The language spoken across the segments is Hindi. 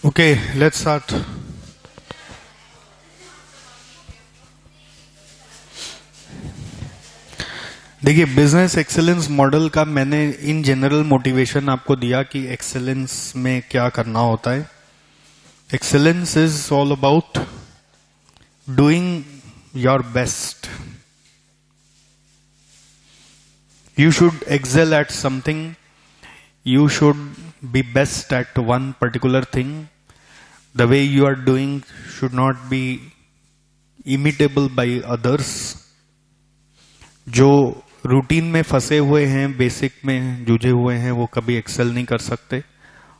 Okay, let's start. देखिए, बिजनेस एक्सेलेंस मॉडल का मैंने इन जनरल मोटिवेशन आपको दिया कि एक्सेलेंस में क्या करना होता है. Excellence is all about doing your best. You should excel at something. You should be best at one particular thing. The way you are doing should not be imitable by others. जो रूटीन में फंसे हुए हैं, बेसिक में जूझे हुए हैं, वो कभी एक्सेल नहीं कर सकते,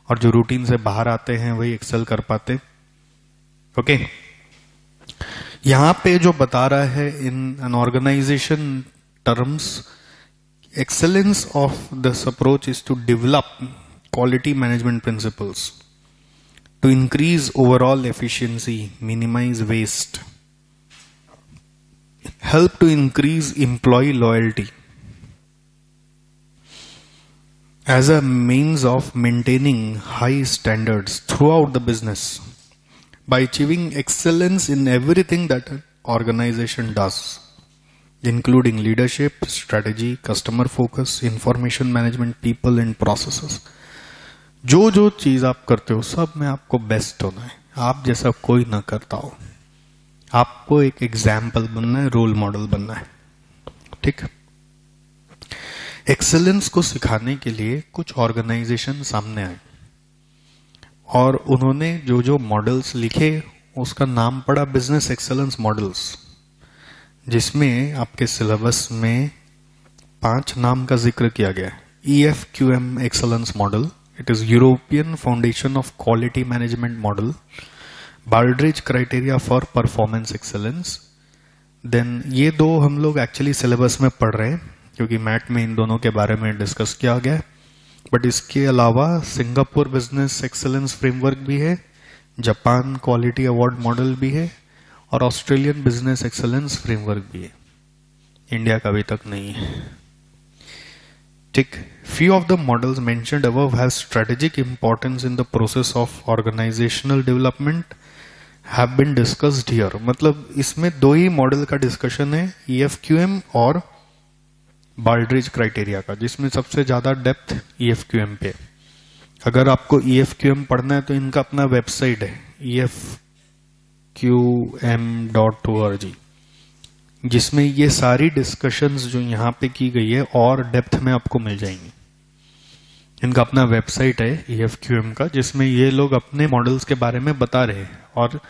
और जो रूटीन से बाहर आते हैं वही एक्सेल कर पाते. ओके, यहां पे जो बता रहा है in an organization terms, excellence of this approach is to develop quality management principles to increase overall efficiency, minimize waste, help to increase employee loyalty as a means of maintaining high standards throughout the business by achieving excellence in everything that an organization does, including leadership, strategy, customer focus, information management, people and processes. जो जो चीज आप करते हो सब में आपको बेस्ट होना है. आप जैसा कोई ना करता हो. आपको एक एग्जाम्पल बनना है, रोल मॉडल बनना है. ठीक. एक्सेलेंस को सिखाने के लिए कुछ ऑर्गेनाइजेशन सामने आए और उन्होंने जो जो मॉडल्स लिखे उसका नाम पड़ा बिजनेस एक्सेलेंस मॉडल्स, जिसमें आपके सिलेबस में 5 नाम का जिक्र किया गया है. EFQM excellence model, it is European foundation of quality management model, Baldrige criteria for performance excellence. Then ये दो हम लोग एक्चुअली सिलेबस में पढ़ रहे हैं क्योंकि मैट में इन दोनों के बारे में डिस्कस किया गया है. बट इसके अलावा सिंगापुर बिजनेस एक्सेलेंस फ्रेमवर्क भी है, जापान क्वालिटी अवार्ड मॉडल भी है, और ऑस्ट्रेलियन बिजनेस एक्सेलेंस फ्रेमवर्क भी है. इंडिया का अभी तक नहीं है. ठीक. Few of the models mentioned above have strategic importance in the process of organizational development have been discussed here. मतलब इसमें 2 ही मॉडल का डिस्कशन है, EFQM और बाल्ड्रिज क्राइटेरिया का, जिसमें सबसे ज्यादा डेप्थ EFQM पे. अगर आपको EFQM पढ़ना है तो इनका अपना वेबसाइट है EFQM.org, जिसमें ये सारी डिस्कशंस जो यहाँ पे की गई है और डेप्थ में आपको मिल जाएंगी. इनका अपना वेबसाइट है EFQM का, जिसमें ये लोग अपने मॉडल्स के बारे में बता रहे हैं और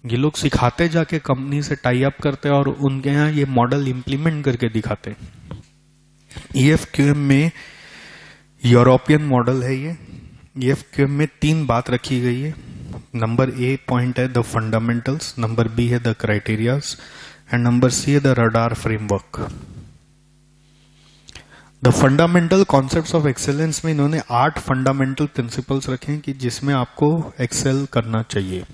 ये लोग सिखाते जाके कंपनी से टाई अप करते हैं और उनके यहाँ ये मॉडल इंप्लीमेंट करके दिखाते हैं. EFQM में यूरोपियन मॉडल है ये. EFQM में 3 बात रखी गई है. नंबर A पॉइंट है द फंडामेंटल्स, नंबर B है the criterias, and number C है the radar framework. The fundamental concepts of excellence में इन्होंने 8 फंडामेंटल प्रिंसिपल्स रखे हैं कि जिसमें आपको एक्सेल करना चाहिए,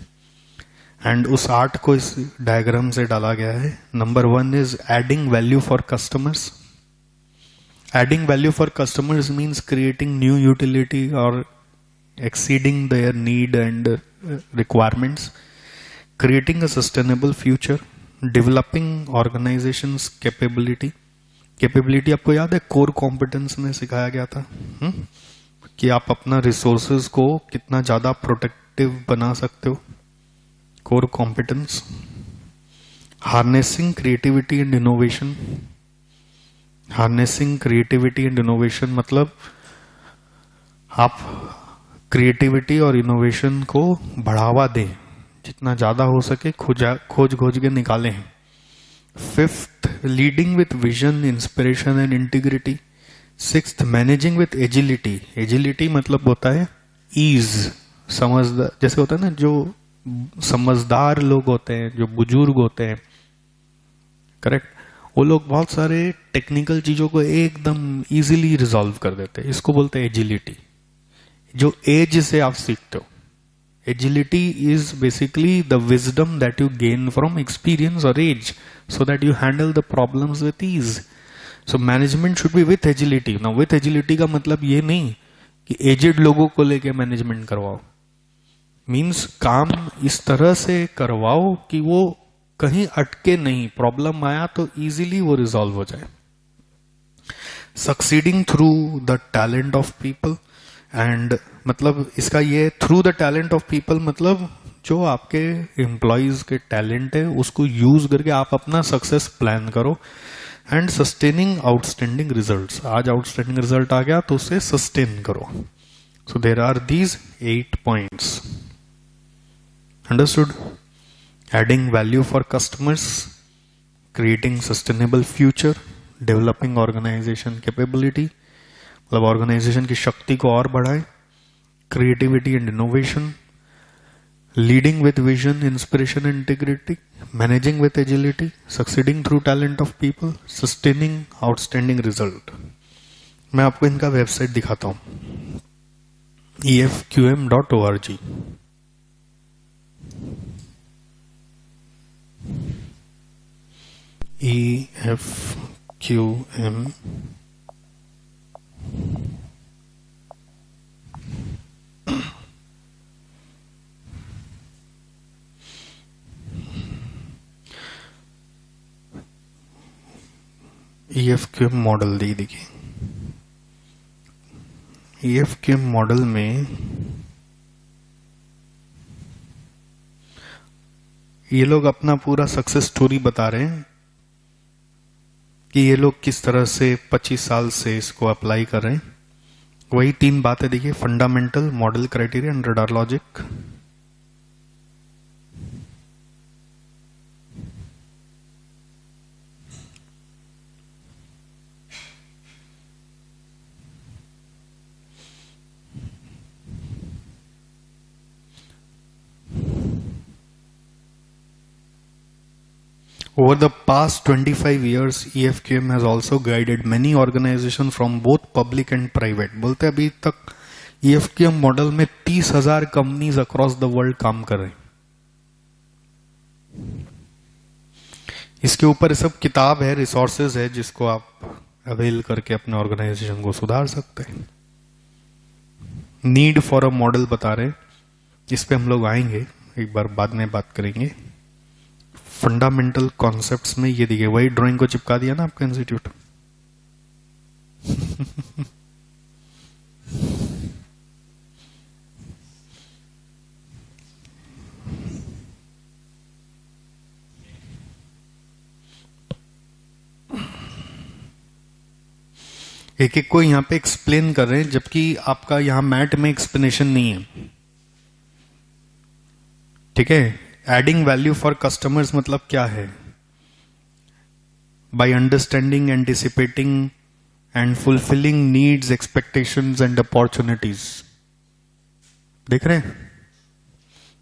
एंड उस 8 को इस डायग्राम से डाला गया है. Number 1 is adding value for customers. Adding value for customers means creating new utility और exceeding their need and requirements, creating a sustainable future, developing organizations capability आपको याद है कोर कॉम्पिटेंस में सिखाया गया था कि आप अपना रिसोर्सेज को कितना ज्यादा प्रोटेक्टिव बना सकते हो. Core competence. Harnessing creativity and innovation. Harnessing creativity and innovation मतलब आप क्रिएटिविटी और इनोवेशन को बढ़ावा दें, जितना ज्यादा हो सके खोज के निकालें. 5th, leading with vision, inspiration and integrity. 6th, managing with agility. Agility मतलब होता है ईज, समझदार. जैसे होता है ना, जो समझदार लोग होते हैं, जो बुजुर्ग होते हैं, करेक्ट, वो लोग बहुत सारे टेक्निकल चीजों को एकदम इजीली रिजॉल्व कर देते हैं. इसको बोलते हैं एजिलिटी, जो एज से आप सीखते हो. Agility is basically the wisdom that you gain from experience और age so that you handle the problems with ease. So management should be with agility. Now with agility का मतलब ये नहीं कि एजेड लोगों को लेके मैनेजमेंट करवाओ. मीन्स काम इस तरह से करवाओ कि वो कहीं अटके नहीं, प्रॉब्लम आया तो इजीली वो रिजॉल्व हो जाए। Succeeding through the talent of people, and मतलब इसका ये through the talent of people मतलब जो आपके एम्प्लॉयज के टैलेंट है उसको यूज करके आप अपना सक्सेस प्लान करो। एंड सस्टेनिंग आउटस्टैंडिंग रिजल्ट्स, आज आउटस्टैंडिंग रिजल्ट आ गया तो उसे सस्टेन करो। So there are these 8 points. Understood? Adding value for customers, creating sustainable future, developing organisation capability, मतलब ऑर्गेनाइजेशन की शक्ति को और बढ़ाए, creativity and innovation, leading with vision, inspiration and integrity, managing with agility, succeeding through talent of people, sustaining outstanding result. मैं आपको इनका वेबसाइट दिखाता हूं, efqm.org। EFQM EFQM मॉडल देखिए। EFQM मॉडल में ये लोग अपना पूरा सक्सेस स्टोरी बता रहे हैं कि ये लोग किस तरह से 25 साल से इसको अप्लाई कर रहे हैं। वही 3 बातें देखिए, fundamental, model, criteria and radar logic. Over the past 25 years, EFQM has also guided many organizations from both public and private। बोलते अभी तक EFQM मॉडल में 30,000 कंपनीज अक्रॉस द वर्ल्ड काम कर रहे हैं। इसके ऊपर सब किताब है, रिसोर्सेज है, जिसको आप अवेल करके अपने ऑर्गेनाइजेशन को सुधार सकते हैं। नीड फॉर अ मॉडल बता रहे, इस पे हम लोग आएंगे, एक बार बाद में बात करेंगे। फंडामेंटल कॉन्सेप्ट्स में ये देखिए, वही ड्राइंग को चिपका दिया ना आपका इंस्टीट्यूट। एक एक को यहां पे एक्सप्लेन कर रहे हैं, जबकि आपका यहां मैट में एक्सप्लेनेशन नहीं है। ठीक है? एडिंग वैल्यू फॉर कस्टमर्स मतलब क्या है? By understanding, anticipating and fulfilling needs, expectations and opportunities. देख रहे हैं?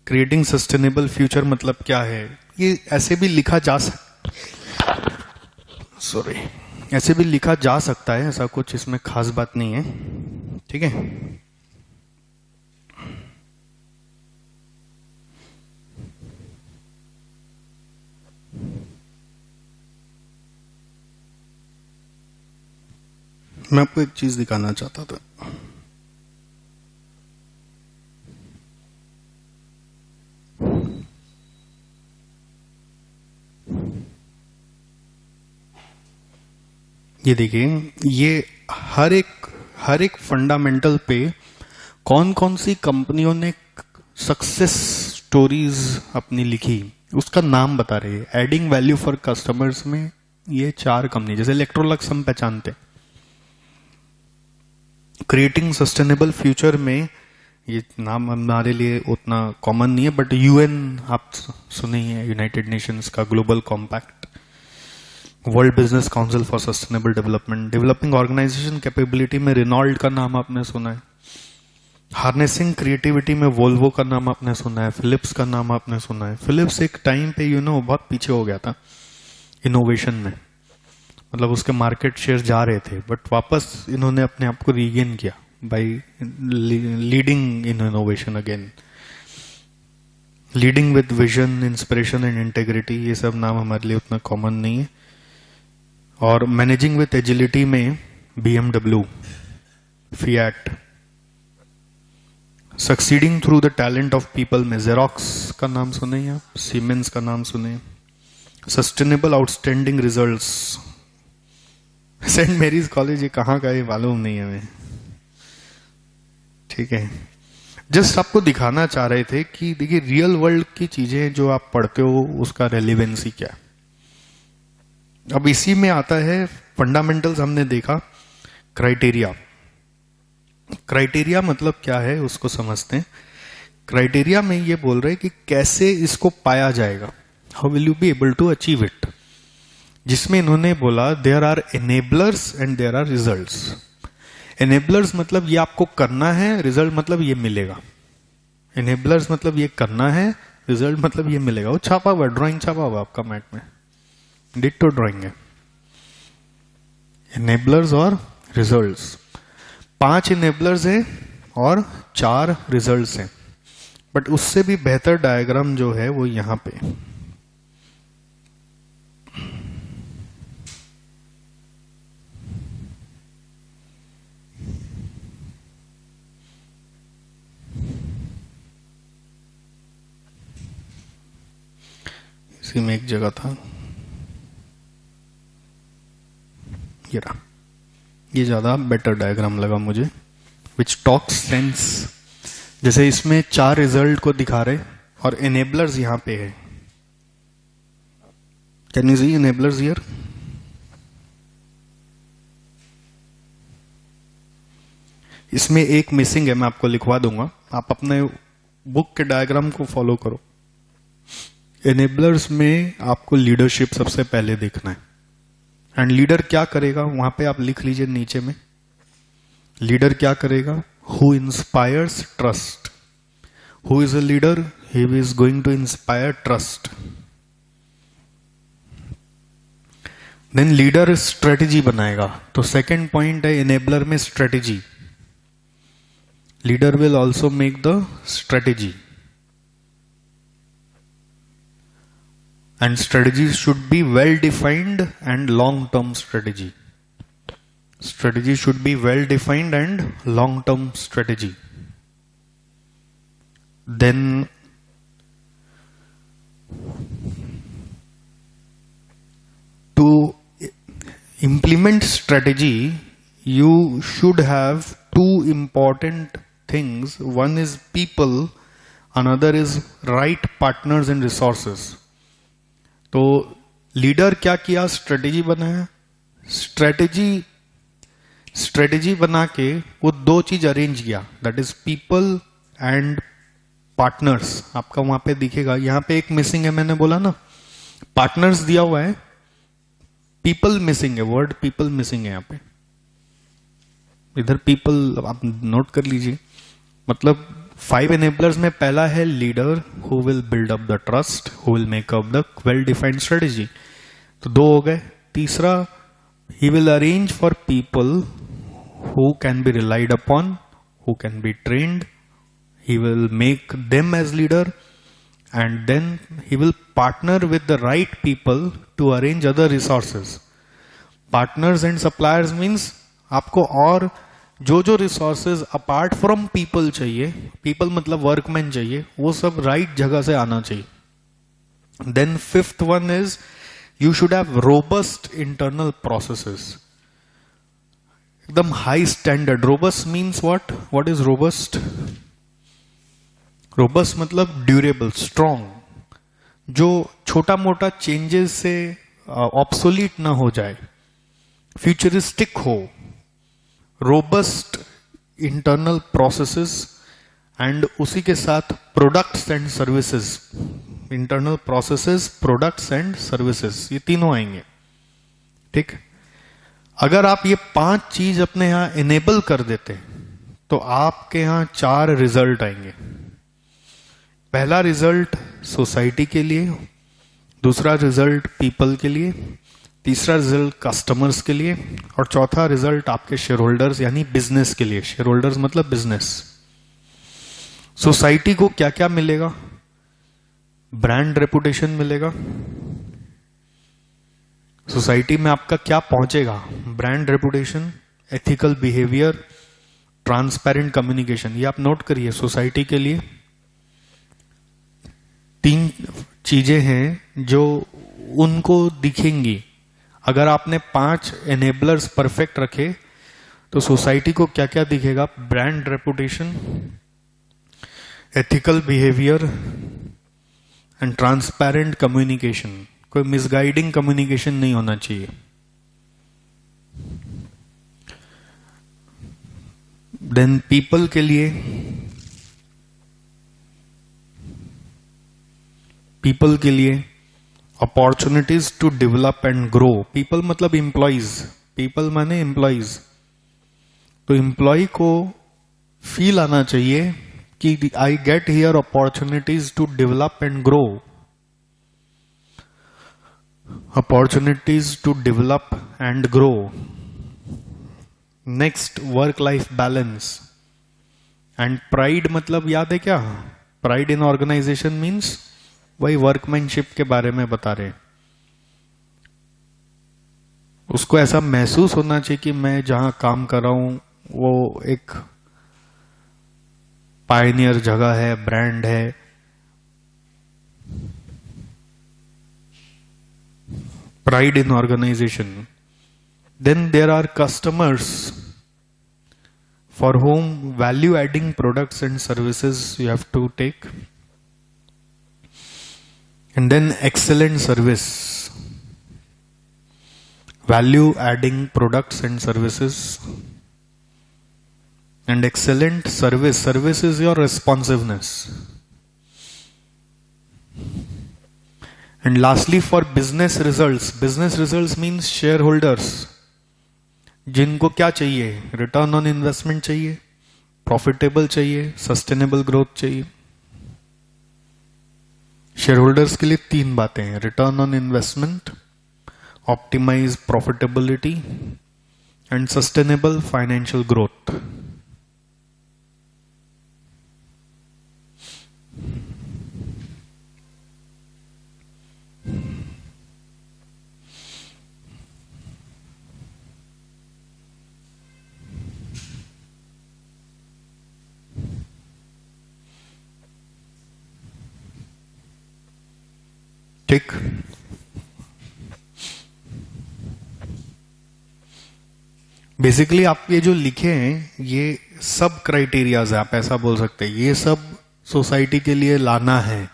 क्रिएटिंग सस्टेनेबल फ्यूचर मतलब क्या है? ये ऐसे भी लिखा जा ऐसे भी लिखा जा सकता है, ऐसा कुछ इसमें खास बात नहीं है। ठीक है? मैं आपको एक चीज दिखाना चाहता था। ये देखिए, ये हर एक फंडामेंटल पे कौन कौन सी कंपनियों ने सक्सेस स्टोरीज अपनी लिखी, उसका नाम बता रही है। एडिंग वैल्यू फॉर कस्टमर्स में ये 4 कंपनी, जैसे इलेक्ट्रोलक्स हम पहचानते। क्रिएटिंग सस्टेनेबल फ्यूचर में ये नाम हमारे लिए उतना कॉमन नहीं है, बट यूएन आप सुने ही है, यूनाइटेड नेशंस का global compact, world business council for sustainable development. Developing organisation capability में रेनॉल्ड का नाम आपने सुना है। हार्नेसिंग क्रिएटिविटी में वोल्वो का नाम आपने सुना है। फिलिप्स का नाम आपने सुना है। फिलिप्स एक टाइम पे बहुत पीछे हो गया था इनोवेशन में, मतलब उसके मार्केट शेयर जा रहे थे, बट वापस इन्होंने अपने आप को रीगेन किया bye leading in innovation again. Leading with vision, inspiration and integrity, ये सब नाम हमारे लिए उतना कॉमन नहीं है। और मैनेजिंग विद एजिलिटी में BMW, Fiat, succeeding through the talent of people में जेरोक्स का नाम सुने या सीमेंस का नाम सुने। Sustainable outstanding results, Saint Mary's college ये कहाँ का है मालूम नहीं हमें, ठीक है। जस्ट आपको दिखाना चाह रहे थे कि देखिए रियल वर्ल्ड की चीजें जो आप पढ़ते हो उसका रेलिवेंसी क्या है। अब इसी में आता है फंडामेंटल्स, हमने देखा क्राइटेरिया। क्राइटेरिया मतलब क्या है उसको समझते हैं। क्राइटेरिया में ये बोल रहे हैं कि कैसे इसको पाया जाएगा, how will you be able to achieve it, जिसमें इन्होंने बोला there are enablers and there are results. Enablers मतलब ये आपको करना है, रिजल्ट मतलब ये मिलेगा। एनेबलर्स मतलब ये करना है, रिजल्ट मतलब ये मिलेगा। वो छापा हुआ, ड्राइंग छापा हुआ आपका मैट में, डिट्टो ड्राइंग है। एनेबलर्स और रिजल्ट्स, 5 एनेबलर्स हैं और 4 रिजल्ट्स हैं। बट उससे भी बेहतर डायग्राम जो है वो यहां पे, इसी में एक जगह था, ये रहा। ये ज्यादा बेटर डायग्राम लगा मुझे, विच टॉक्स सेंस। जैसे इसमें 4 रिजल्ट को दिखा रहे और एनेबलर्स यहां पे है। Can you see enablers here? इसमें एक मिसिंग है, मैं आपको लिखवा दूंगा, आप अपने बुक के डायग्राम को फॉलो करो। एनेबलर्स में आपको लीडरशिप सबसे पहले देखना है, एंड लीडर क्या करेगा वहां पे आप लिख लीजिए नीचे में। लीडर क्या करेगा? Who inspires trust. Who is a leader? He is going to inspire trust. Then leader strategy बनाएगा, तो सेकेंड पॉइंट है एनेबलर में strategy. Leader will also make the strategy, and strategies should be well defined and long term strategy. Strategy should be well defined and long term strategy. Then to implement strategy you should have 2 important things. One is people, another is right partners and resources. तो लीडर क्या किया? स्ट्रेटेजी बनाया। स्ट्रेटेजी बना के वो 2 चीज अरेंज किया, that is people and partners. आपका वहां पे दिखेगा, यहां पे एक मिसिंग है, मैंने बोला ना, पार्टनर्स दिया हुआ है, पीपल मिसिंग है, वर्ड पीपल मिसिंग है यहां पे। इधर पीपल आप नोट कर लीजिए। मतलब 5 enablers में पहला है leader, who will build up the trust, who will make up the well defined strategy, तो 2 हो गए। तीसरा, he will arrange for people who can be relied upon, who can be trained, he will make them as leader, and then he will partner with the right people to arrange other resources. Partners and suppliers means आपको और जो रिसोर्सेज अपार्ट फ्रॉम पीपल चाहिए, पीपल मतलब वर्कमैन चाहिए, वो सब राइट जगह से आना चाहिए। Then 5th one is you should have robust internal processes, एकदम high standard. Robust means what is robust? Robust मतलब ड्यूरेबल, स्ट्रॉन्ग, जो छोटा मोटा चेंजेस से ऑब्सोलीट ना हो जाए, फ्यूचरिस्टिक हो। रोबस्ट इंटरनल प्रोसेसेस एंड उसी के साथ products and services. Internal processes, products and services, ये तीनों आएंगे, ठीक। अगर आप ये 5 चीज अपने यहां इनेबल कर देते हैं तो आपके यहां 4 रिजल्ट आएंगे। पहला रिजल्ट सोसाइटी के लिए, दूसरा रिजल्ट पीपल के लिए, तीसरा रिजल्ट कस्टमर्स के लिए, और चौथा रिजल्ट आपके शेयर होल्डर्स यानी बिजनेस के लिए। शेयर होल्डर्स मतलब बिजनेस। सोसाइटी को क्या क्या मिलेगा? ब्रांड रेपुटेशन मिलेगा। सोसाइटी में आपका क्या पहुंचेगा? Brand reputation, ethical behaviour, transparent communication, ये आप नोट करिए। सोसाइटी के लिए 3 चीजें हैं जो उनको दिखेंगी। अगर आपने 5 एनेबलर्स परफेक्ट रखे तो सोसाइटी को क्या क्या दिखेगा? Brand reputation, ethical behaviour and transparent communication. कोई मिसगाइडिंग कम्युनिकेशन नहीं होना चाहिए। देन पीपल के लिए, पीपल के लिए opportunities to develop and grow. People मतलब एम्प्लॉइज, पीपल माने एम्प्लॉइज। तो एम्प्लॉय को फील आना चाहिए कि I get here opportunities to develop and grow, opportunities to develop and grow. Next, work life balance and pride. मतलब याद है क्या? प्राइड इन ऑर्गेनाइजेशन मीन्स वही वर्कमैनशिप के बारे में बता रहे। उसको ऐसा महसूस होना चाहिए कि मैं जहां काम कर रहा हूं वो एक पायनियर जगह है, ब्रांड है। Pride in organization. Then there are customers for whom value adding products and services you have to take. And then excellent service, value adding products and services, and excellent service. Service is your responsiveness. And lastly, for business results, business results means shareholders, जिनको क्या चाहिए? रिटर्न ऑन इन्वेस्टमेंट चाहिए, प्रॉफिटेबल चाहिए, सस्टेनेबल ग्रोथ चाहिए। शेयर होल्डर्स के लिए 3 बातें हैं: return on investment, optimize profitability and sustainable financial growth. ठीक। बेसिकली आप ये जो लिखे हैं ये सब क्राइटेरियाज है, आप ऐसा बोल सकते हैं। ये सब सोसाइटी के लिए लाना है,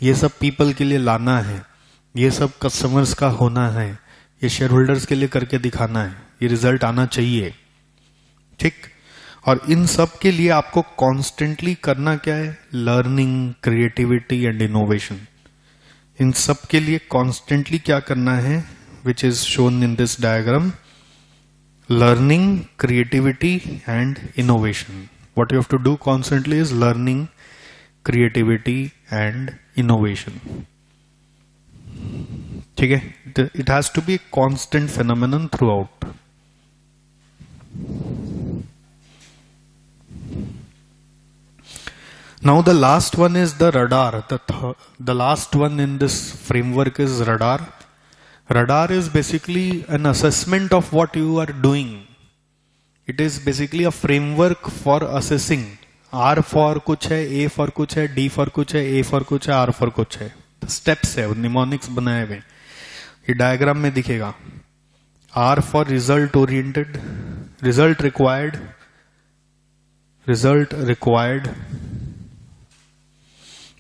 ये सब पीपल के लिए लाना है, ये सब कस्टमर्स का होना है, ये शेयर होल्डर्स के लिए करके दिखाना है, ये रिजल्ट आना चाहिए। ठीक। और इन सब के लिए आपको कॉन्स्टेंटली करना क्या है? Learning, creativity and innovation. इन सब के लिए कॉन्स्टेंटली क्या करना है? Which is shown in this diagram: learning, creativity and innovation. What you have to do constantly is learning, creativity and innovation. ठीक है। It has to be constant phenomenon throughout. Now the last one is the radar. The last one in this framework is radar. Radar is basically an assessment of what you are doing. It is basically a framework for assessing. R for कुछ है, A for कुछ है, D for कुछ है, A for कुछ है, R for कुछ है। Steps है, निमोनिक्स बनाए हुए। ये डायग्राम में दिखेगा। R for result oriented, result required, result required।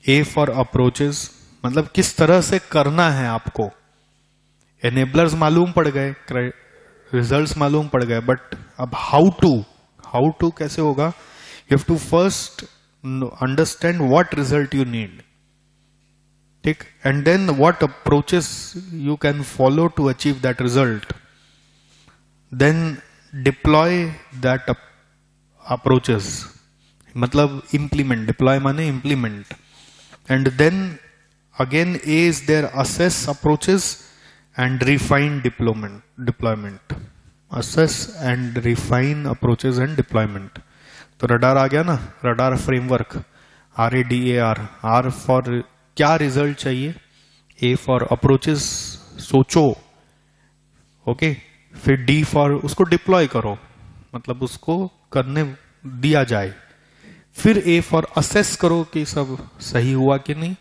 A for approaches, मतलब किस तरह से करना है आपको। एनेबलर्स मालूम पड़ गए, रिजल्ट्स मालूम पड़ गए, बट अब हाउ टू कैसे होगा? You have to first understand what result you need. ठीक। And then what approaches you can follow to achieve that result. Then deploy that approaches, मतलब इंप्लीमेंट। डिप्लॉय माने implement. And then again A is there: assess approaches and refine deployment. Assess and refine approaches and deployment. तो रडार आ गया ना, radar framework, RADAR। R for क्या रिजल्ट चाहिए, A for approaches, सोचो, ओके। फिर D for उसको डिप्लॉय करो, मतलब उसको करने दिया जाए, फिर ए फॉर असेस करो कि सब सही हुआ कि नहीं,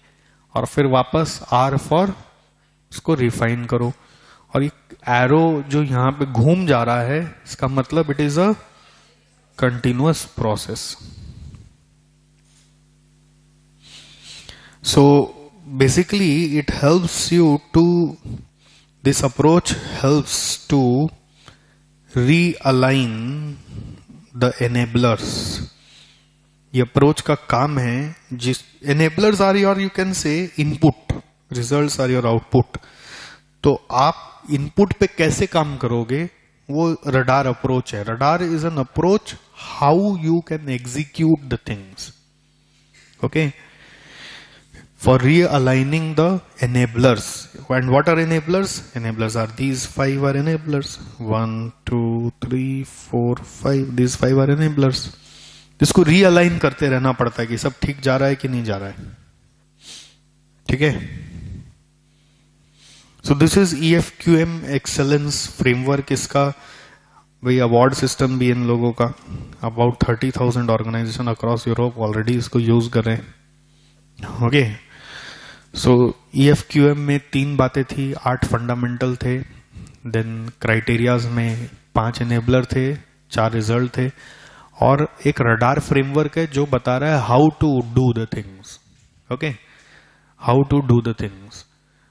और फिर वापस आर फॉर उसको रिफाइन करो। और एक एरो जो यहां पे घूम जा रहा है, इसका मतलब it is a continuous process. So basically it helps you to, this approach helps to realign the enablers। ये अप्रोच का काम है, जिस enablers are your, you can say, input, results are your output। तो आप इनपुट पे कैसे काम करोगे, वो रडार अप्रोच है। Radar is an approach how you can execute the things, okay, for realigning the enablers। And what are enablers? Enablers are these 5 are enablers, 1 2 3 4 5, these 5 are enablers। इसको realign करते रहना पड़ता है कि सब ठीक जा रहा है कि नहीं जा रहा है, ठीक है। So this is EFQM excellence framework। इसका भाई अवार्ड सिस्टम भी इन लोगों का, about 30,000 organization across Europe already इसको यूज कर रहे हैं, ओके। सो EFQM में 3 बातें थी, 8 फंडामेंटल थे, देन क्राइटेरियाज में 5 एनेबलर थे, 4 रिजल्ट थे, और एक रडार फ्रेमवर्क है जो बता रहा है how to do the things, okay, how to do the things.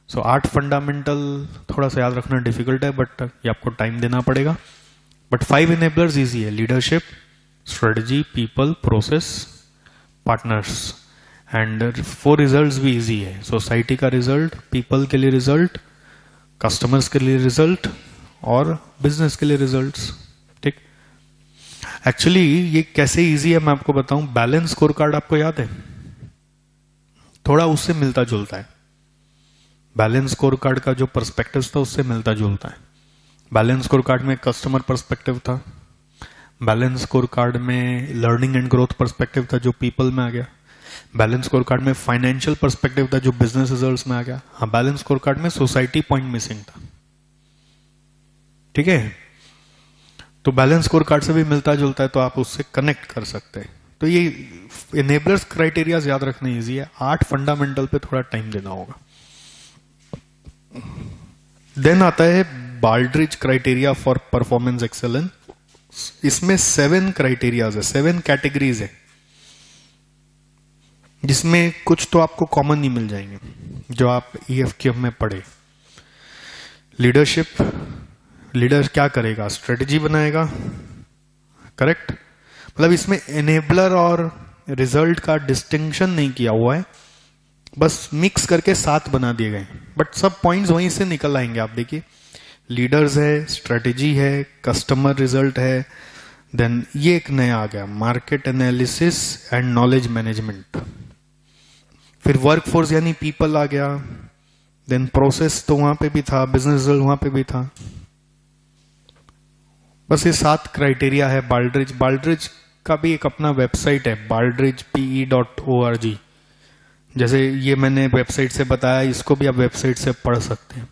So 8 fundamental थोड़ा सा याद रखना डिफिकल्ट है, बट ये आपको टाइम देना पड़ेगा। बट 5 एनेबलर्स इजी है, leadership, strategy, people, process, partners. And 4 results भी इजी है, सोसाइटी का रिजल्ट, पीपल के लिए रिजल्ट, कस्टमर्स के लिए रिजल्ट, और बिजनेस के लिए रिजल्ट्स, ठीक। एक्चुअली ये कैसे इजी है मैं आपको बताऊं। बैलेंस स्कोर कार्ड आपको याद है, थोड़ा उससे मिलता जुलता है। बैलेंस स्कोर कार्ड का जो पर्सपेक्टिव था उससे मिलता जुलता है। बैलेंस स्कोर कार्ड में कस्टमर पर्सपेक्टिव था, बैलेंस स्कोर कार्ड में लर्निंग एंड ग्रोथ पर्सपेक्टिव था जो पीपल में आ गया, बैलेंस स्कोर कार्ड में फाइनेंशियल पर्सपेक्टिव था जो बिजनेस रिजल्ट्स में आ गया। हाँ, बैलेंस स्कोर कार्ड में सोसाइटी पॉइंट मिसिंग था, ठीक है। तो बैलेंस स्कोर कार्ड से भी मिलता जुलता है, तो आप उससे कनेक्ट कर सकते हैं। तो ये इनेबलर्स क्राइटेरिया याद रखना इजी है, 8 फंडामेंटल पे थोड़ा टाइम देना होगा। देन आता है बाल्ड्रिज क्राइटेरिया फॉर परफॉर्मेंस एक्सेलेंस। इसमें 7 क्राइटेरियाज है, 7 कैटेगरीज है, जिसमें कुछ तो आपको कॉमन ही मिल जाएंगे जो आप EFQM में पढ़े। लीडरशिप, लीडर क्या करेगा, स्ट्रेटजी बनाएगा, करेक्ट। मतलब इसमें एनेबलर और रिजल्ट का डिस्टिंक्शन नहीं किया हुआ है, बस मिक्स करके 7 बना दिए गए, बट सब पॉइंट्स वहीं से निकल आएंगे। आप देखिए, लीडर्स है, स्ट्रेटजी है, कस्टमर रिजल्ट है, देन ये एक नया आ गया, market analysis and knowledge management, फिर वर्कफोर्स यानी पीपल आ गया, देन प्रोसेस तो वहां पे भी था, बिजनेस रिजल्ट वहां पे भी था। बस ये 7 क्राइटेरिया है बाल्ड्रिज। बाल्ड्रिज का भी एक अपना वेबसाइट है, baldridge.pe.org। जैसे ये मैंने वेबसाइट से बताया, इसको भी आप वेबसाइट से पढ़ सकते हैं।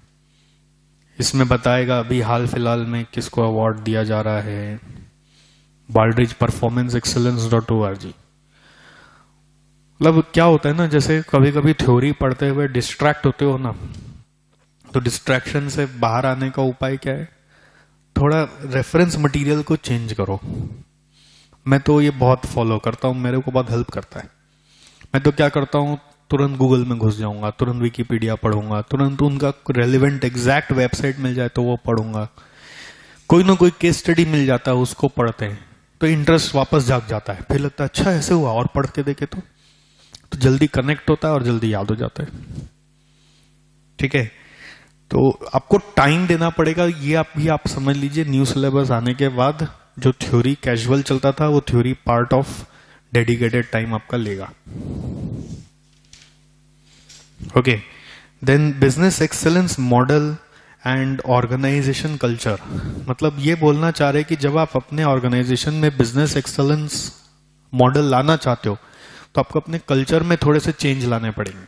इसमें बताएगा अभी हाल फिलहाल में किसको अवार्ड दिया जा रहा है, बाल्ड्रिज परफॉर्मेंस एक्सेलेंस.org। मतलब क्या होता है ना, जैसे कभी कभी थ्योरी पढ़ते हुए डिस्ट्रैक्ट होते हो ना, तो डिस्ट्रैक्शन से बाहर आने का उपाय क्या है, थोड़ा रेफरेंस मटेरियल को चेंज करो। मैं तो ये बहुत फॉलो करता हूँ, मेरे को बहुत हेल्प करता है। मैं तो क्या करता हूँ, तुरंत गूगल में घुस जाऊंगा, तुरंत विकिपीडिया पढ़ूंगा, तुरंत उनका रेलिवेंट एग्जैक्ट वेबसाइट मिल जाए तो वो पढ़ूंगा, कोई ना कोई केस स्टडी मिल जाता है उसको पढ़ते हैं, तो इंटरेस्ट वापस जाग जाता है। फिर लगता है अच्छा ऐसे हुआ, और पढ़ के देखे तो जल्दी कनेक्ट होता है और जल्दी याद हो जाता है, ठीक है। तो आपको टाइम देना पड़ेगा, ये आप भी आप समझ लीजिए। न्यू सिलेबस आने के बाद जो थ्योरी कैजुअल चलता था, वो theory part of dedicated time आपका लेगा, okay. Then business excellence model and organization culture, मतलब ये बोलना चाह रहे कि जब आप अपने ऑर्गेनाइजेशन में बिजनेस एक्सेलेंस मॉडल लाना चाहते हो, तो आपको अपने कल्चर में थोड़े से चेंज लाने पड़ेंगे।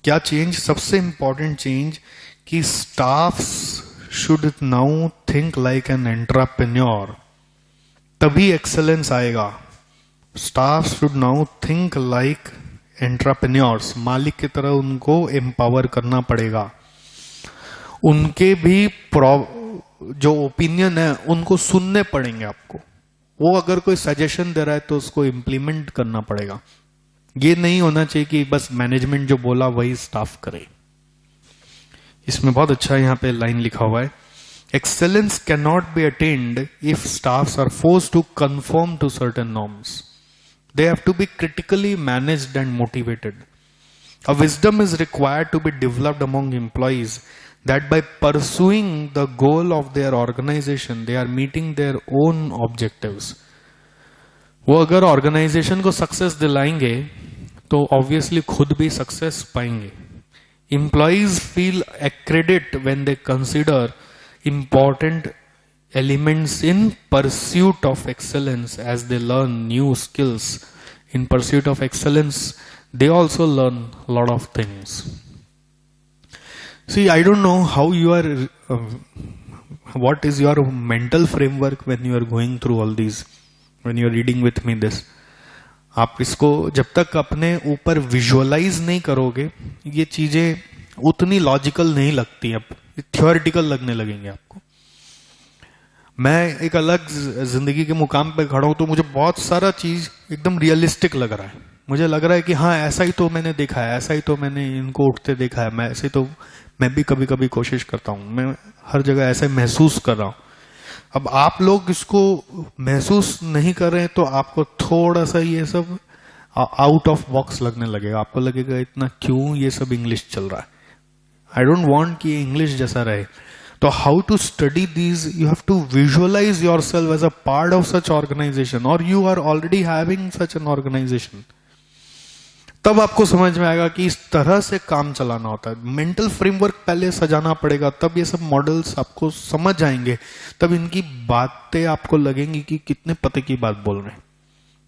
क्या चेंज? सबसे इंपॉर्टेंट चेंज कि staff should now think like an entrepreneur. तभी एक्सेलेंस आएगा। Staff should now think like entrepreneurs, मालिक की तरह उनको एम्पावर करना पड़ेगा। उनके भी जो ओपिनियन है उनको सुनने पड़ेंगे आपको। वो अगर कोई सजेशन दे रहा है तो उसको इम्प्लीमेंट करना पड़ेगा। ये नहीं होना चाहिए कि बस मैनेजमेंट जो बोला वही स्टाफ करे। इसमें बहुत अच्छा यहाँ पे लाइन लिखा हुआ है, excellence can not be attained if staffs are forced to conform to certain norms. They have to be critically managed and motivated. A wisdom is required to be developed among employees that by pursuing the goal of their organization, they are meeting their own objectives. वो अगर ऑर्गेनाइजेशन को सक्सेस दिलाएंगे तो ऑब्वियसली खुद भी सक्सेस पाएंगे। Employees feel accredit when they consider important elements in pursuit of excellence as they learn new skills. In pursuit of excellence, they also learn a lot of things. See, I don't know how you are, what is your mental framework when you are going through all these, when you are reading with me this. आप इसको जब तक अपने ऊपर विजुअलाइज नहीं करोगे, ये चीजें उतनी लॉजिकल नहीं लगती, अब थियोरिटिकल लगने लगेंगे आपको। मैं एक अलग जिंदगी के मुकाम पे खड़ा हूं तो मुझे बहुत सारा चीज एकदम रियलिस्टिक लग रहा है। मुझे लग रहा है कि हाँ ऐसा ही तो मैंने देखा है, ऐसा ही तो मैंने इनको उठते देखा है, मैं ऐसे तो मैं भी कभी कभी कोशिश करता हूं, मैं हर जगह ऐसे महसूस कर रहा हूं। अब आप लोग इसको महसूस नहीं कर रहे हैं तो आपको थोड़ा सा ये सब आउट ऑफ बॉक्स लगने लगेगा। आपको लगेगा इतना क्यों ये सब इंग्लिश चल रहा है। आई डोंट वांट कि इंग्लिश जैसा रहे। तो how to study these, you have to visualise yourself as a part of such organisation और you are already having such an organisation. तब आपको समझ में आएगा कि इस तरह से काम चलाना होता है। मेंटल फ्रेमवर्क पहले सजाना पड़ेगा, तब ये सब मॉडल्स आपको समझ आएंगे, तब इनकी बातें आपको लगेंगी कि कितने पते की बात बोल रहे हैं।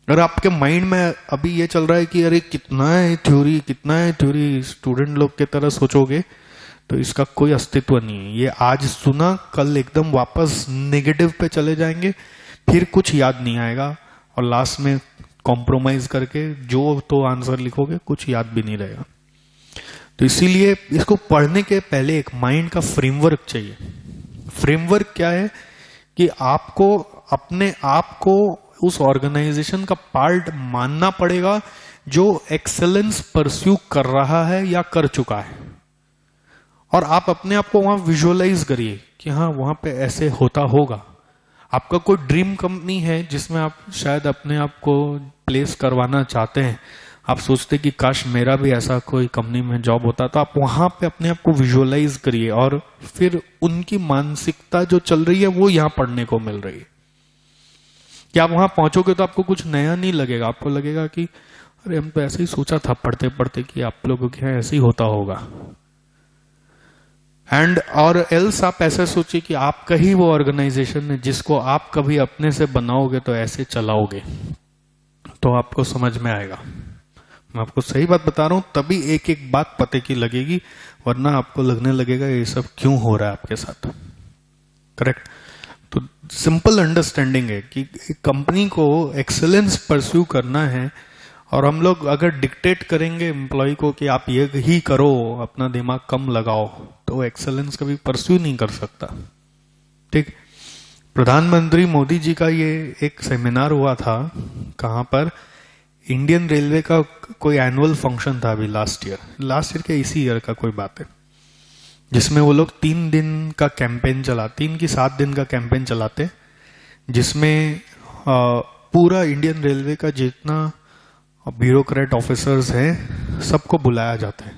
अगर आपके माइंड में अभी ये चल रहा है कि अरे कितना है थ्योरी, कितना है थ्योरी, स्टूडेंट लोग की तरह सोचोगे तो इसका कोई अस्तित्व नहीं है। ये आज सुना, कल एकदम वापस नेगेटिव पे चले जाएंगे, फिर कुछ याद नहीं आएगा और लास्ट में कॉम्प्रोमाइज करके जो तो आंसर लिखोगे कुछ याद भी नहीं रहेगा। तो इसीलिए इसको पढ़ने के पहले एक माइंड का फ्रेमवर्क चाहिए। फ्रेमवर्क क्या है कि आपको अपने आप को उस ऑर्गेनाइजेशन का पार्ट मानना पड़ेगा जो एक्सेलेंस परस्यू कर रहा है या कर चुका है, और आप अपने आप को वहां विजुअलाइज करिए कि हाँ वहां पे ऐसे होता होगा। आपका कोई ड्रीम कंपनी है जिसमें आप शायद अपने आप को प्लेस करवाना चाहते हैं, आप सोचते कि काश मेरा भी ऐसा कोई कंपनी में जॉब होता, तो आप वहां पे अपने आप को विजुअलाइज करिए और फिर उनकी मानसिकता जो चल रही है वो यहाँ पढ़ने को मिल रही है। कि आप वहां पहुंचोगे तो आपको कुछ नया नहीं लगेगा, आपको लगेगा कि अरे हम तो ऐसे ही सोचा था पढ़ते पढ़ते कि आप लोगों के यहाँ ऐसे ही होता होगा। एंड और एल्स आप ऐसे सोचिए कि आपका ही वो ऑर्गेनाइजेशन है जिसको आप कभी अपने से बनाओगे तो ऐसे चलाओगे तो आपको समझ में आएगा। मैं आपको सही बात बता रहा हूं, तभी एक एक बात पते की लगेगी, वरना आपको लगने लगेगा ये सब क्यों हो रहा है आपके साथ। करेक्ट। तो सिंपल अंडरस्टैंडिंग है कि कंपनी को एक्सेलेंस परस्यू करना है, और हम लोग अगर डिक्टेट करेंगे एम्प्लॉय को कि आप ये ही करो, अपना दिमाग कम लगाओ, तो एक्सेलेंस कभी परस्यू नहीं कर सकता। ठीक। प्रधानमंत्री मोदी जी का ये एक सेमिनार हुआ था, कहां पर, इंडियन रेलवे का कोई एनुअल फंक्शन था अभी लास्ट ईयर के इसी ईयर का कोई बात है, जिसमें वो लोग 3 दिन का कैंपेन 3 की 7 दिन का कैंपेन चलाते, जिसमें पूरा इंडियन रेलवे का जितना ब्यूरोक्रेट ऑफिसर्स हैं सबको बुलाया जाता है,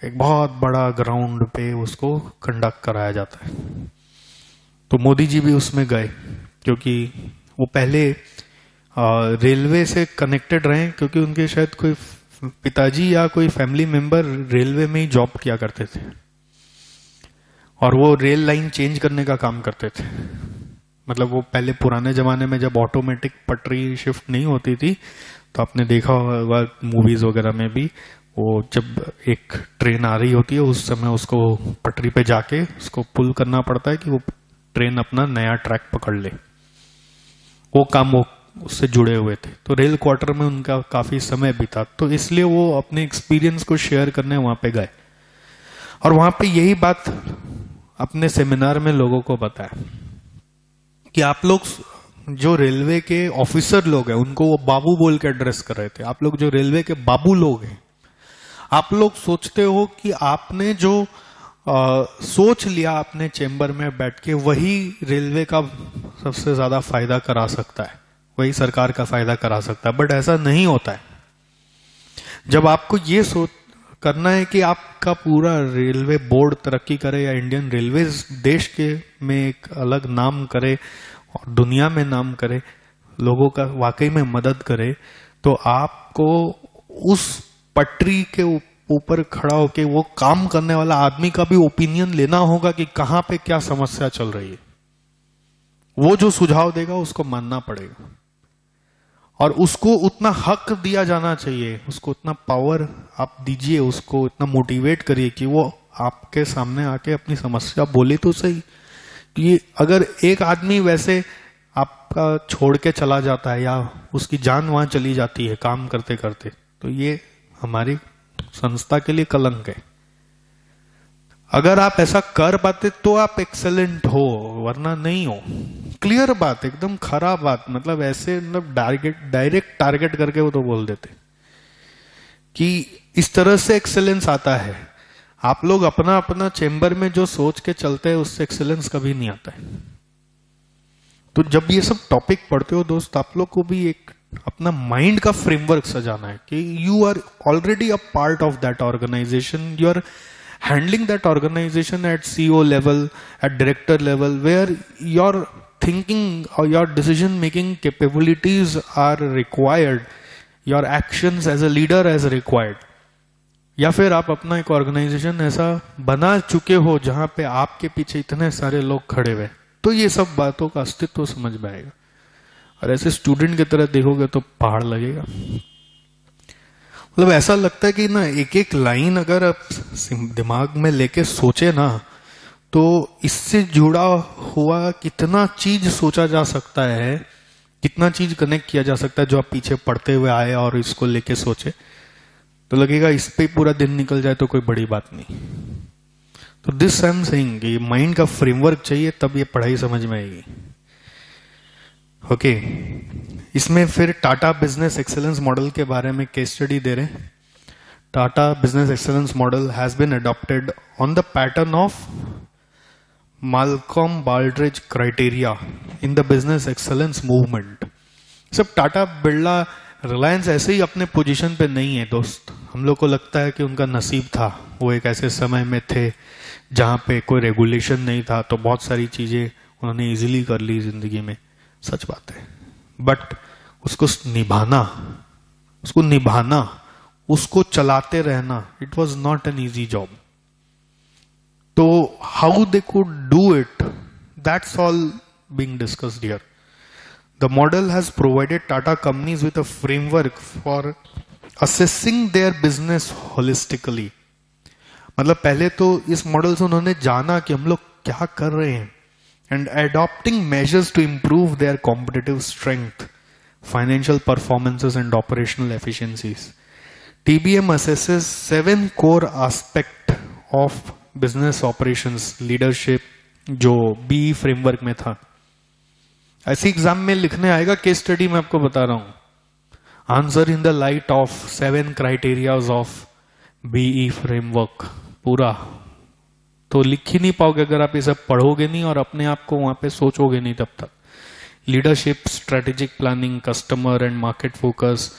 एक बहुत बड़ा ग्राउंड पे उसको कंडक्ट कराया जाता है। तो मोदी जी भी उसमें गए, क्योंकि वो पहले रेलवे से कनेक्टेड रहे, क्योंकि उनके शायद कोई पिताजी या कोई फैमिली मेंबर रेलवे में ही जॉब किया करते थे और वो रेल लाइन चेंज करने का काम करते थे। मतलब वो पहले पुराने जमाने में जब ऑटोमेटिक पटरी शिफ्ट नहीं होती थी, तो आपने देखा होगा मूवीज वगैरह में भी, वो जब एक ट्रेन आ रही होती है उस समय उसको पटरी पे जाके उसको पुल करना पड़ता है कि वो ट्रेन अपना नया ट्रैक पकड़ ले। वो काम वो उससे जुड़े हुए थे, तो रेल क्वार्टर में उनका काफी समय बीता, तो इसलिए वो अपने एक्सपीरियंस को शेयर करने वहां पे गए और वहां पे यही बात अपने सेमिनार में लोगों को बताया कि आप लोग जो रेलवे के ऑफिसर लोग हैं उनको वो बाबू बोल के एड्रेस कर रहे थे। आप लोग जो रेलवे के बाबू लोग हैं, आप लोग सोचते हो कि आपने जो सोच लिया अपने चेंबर में बैठ के, वही रेलवे का सबसे ज्यादा फायदा करा सकता है, वही सरकार का फायदा करा सकता है, बट ऐसा नहीं होता है। जब आपको ये सोच करना है कि आपका पूरा रेलवे बोर्ड तरक्की करे या इंडियन रेलवेज देश के में एक अलग नाम करे और दुनिया में नाम करे, लोगों का वाकई में मदद करे, तो आपको उस पटरी के ऊपर खड़ा होके वो काम करने वाला आदमी का भी ओपिनियन लेना होगा कि कहां पे क्या समस्या चल रही है। वो जो सुझाव देगा उसको मानना पड़ेगा और उसको उतना हक दिया जाना चाहिए, उसको उतना पावर आप दीजिए, उसको इतना मोटिवेट करिए कि वो आपके सामने आके अपनी समस्या बोले तो सही। कि अगर एक आदमी वैसे आपका छोड़ के चला जाता है या उसकी जान वहां चली जाती है काम करते करते, तो ये हमारी संस्था के लिए कलंक है। अगर आप ऐसा कर पाते तो आप एक्सेलेंट हो, वरना नहीं हो। क्लियर बात, एकदम खराब बात, मतलब ऐसे मतलब डायरेक्ट टारगेट करके वो तो बोल देते कि इस तरह से एक्सेलेंस आता है। आप लोग अपना अपना चेंबर में जो सोच के चलते हैं उससे एक्सेलेंस कभी नहीं आता है। तो जब ये सब टॉपिक पढ़ते हो दोस्त, आप लोग को भी एक अपना माइंड का फ्रेमवर्क सजाना है कि you are already a part of that organization, you are handling that organization at CEO level, at director level, where your thinking or your decision making capabilities are required, your actions as a leader as required. या फिर आप अपना एक ऑर्गेनाइजेशन ऐसा बना चुके हो जहां पे आपके पीछे इतने सारे लोग खड़े हुए, तो ये सब बातों का अस्तित्व समझ में आएगा। और ऐसे स्टूडेंट की तरह देखोगे तो पहाड़ लगेगा। मतलब ऐसा लगता है कि ना एक एक लाइन अगर आप दिमाग में लेके सोचे ना, तो इससे जुड़ा हुआ कितना चीज सोचा जा सकता है, कितना चीज कनेक्ट किया जा सकता है जो आप पीछे पढ़ते हुए आए और इसको लेके सोचे, तो लगेगा इस पे पूरा दिन निकल जाए तो कोई बड़ी बात नहीं। तो दिस आई एम सेइंग कि माइंड का फ्रेमवर्क चाहिए, तब ये पढ़ाई समझ में आएगी। ओके, इसमें फिर टाटा बिजनेस एक्सेलेंस मॉडल के बारे में केस स्टडी दे रहे हैं। Tata business excellence model has been adopted on the pattern of Malcolm Baldrige criteria in the business excellence movement. सब टाटा बिरला रिलायंस ऐसे ही अपने पोजीशन पे नहीं है दोस्त। हम लोग को लगता है कि उनका नसीब था, वो एक ऐसे समय में थे जहां पे कोई रेगुलेशन नहीं था, तो बहुत सारी चीजें उन्होंने इजीली कर ली जिंदगी में। सच बात है, बट उसको निभाना, उसको चलाते रहना, it was not an easy job. तो how they could do it, that's all being discussed here. The model has provided Tata companies with a framework for assessing their business holistically. मतलब पहले तो इस मॉडल से उन्होंने जाना कि हम लोग क्या कर रहे हैं, and adopting measures to improve their competitive strength, financial performances and operational efficiencies. TBM assesses 7 core aspects of business operations leadership जो BE framework में था। ऐसे एग्जाम में लिखने आएगा, केस स्टडी में आपको बता रहा हूं, answer in the light of 7 criterias of BE framework. पूरा तो लिख ही नहीं पाओगे अगर आप ये सब पढ़ोगे नहीं और अपने आप को वहां पे सोचोगे नहीं तब तक। Leadership, strategic planning, customer and market focus,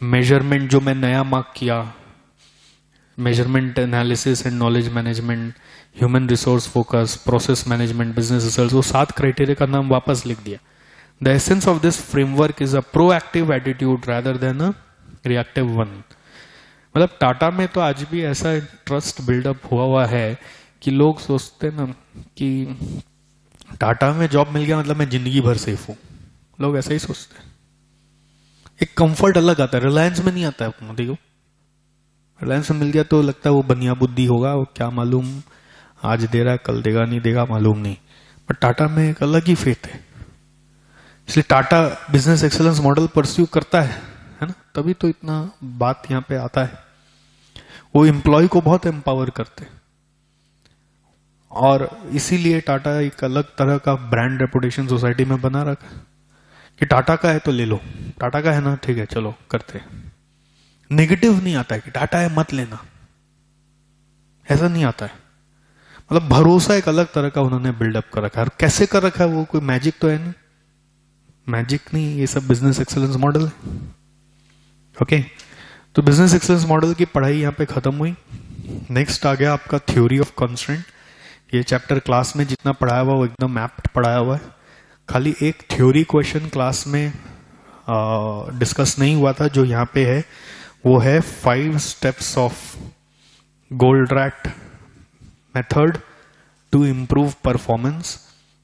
measurement जो मैं नया मार्क किया, measurement analysis and knowledge management, human resource focus, process management, business result, वो 7 क्राइटेरिया का नाम वापस लिख दिया। The essence of this framework is a proactive attitude rather than a reactive one. मतलब टाटा में तो आज भी ऐसा ट्रस्ट बिल्डअप हुआ है कि लोग सोचते ना कि टाटा में जॉब मिल गया मतलब मैं जिंदगी भर सेफ हूं। लोग ऐसा ही सोचते हैं। एक कंफर्ट अलग आता है, रिलायंस में नहीं आता है। देखो रिलायंस में मिल गया तो लगता है वो बनिया बुद्धि होगा, वो क्या मालूम आज दे रहा है कल देगा नहीं देगा मालूम नहीं। पर टाटा में एक अलग ही फेथ है इसलिए Tata business excellence model pursue करता है ना, तभी तो इतना बात यहां पे आता है। वो एम्प्लॉय को बहुत एम्पावर करते हैं, और इसीलिए टाटा एक अलग तरह का ब्रांड रेपुटेशन सोसाइटी में बना रखा है कि टाटा का है तो ले लो, टाटा का है ना, ठीक है चलो करते। नेगेटिव नहीं आता है कि टाटा है मत लेना, ऐसा नहीं आता है। मतलब भरोसा एक अलग तरह का उन्होंने बिल्डअप कर रखा है। और कैसे कर रखा है, वो कोई मैजिक तो है नहीं, मैजिक नहीं, ये सब बिजनेस एक्सेलेंस मॉडल है। ओके, तो बिजनेस एक्सेलेंस मॉडल की पढ़ाई यहां पे खत्म हुई। नेक्स्ट आ गया आपका थ्योरी ऑफ कंस्ट्रेंट। ये चैप्टर क्लास में जितना पढ़ाया हुआ वो एकदम एप्ट पढ़ाया हुआ है, खाली एक थ्योरी क्वेश्चन क्लास में डिस्कस नहीं हुआ था, जो यहाँ पे है वो है 5 steps of Goldratt method to improve performance,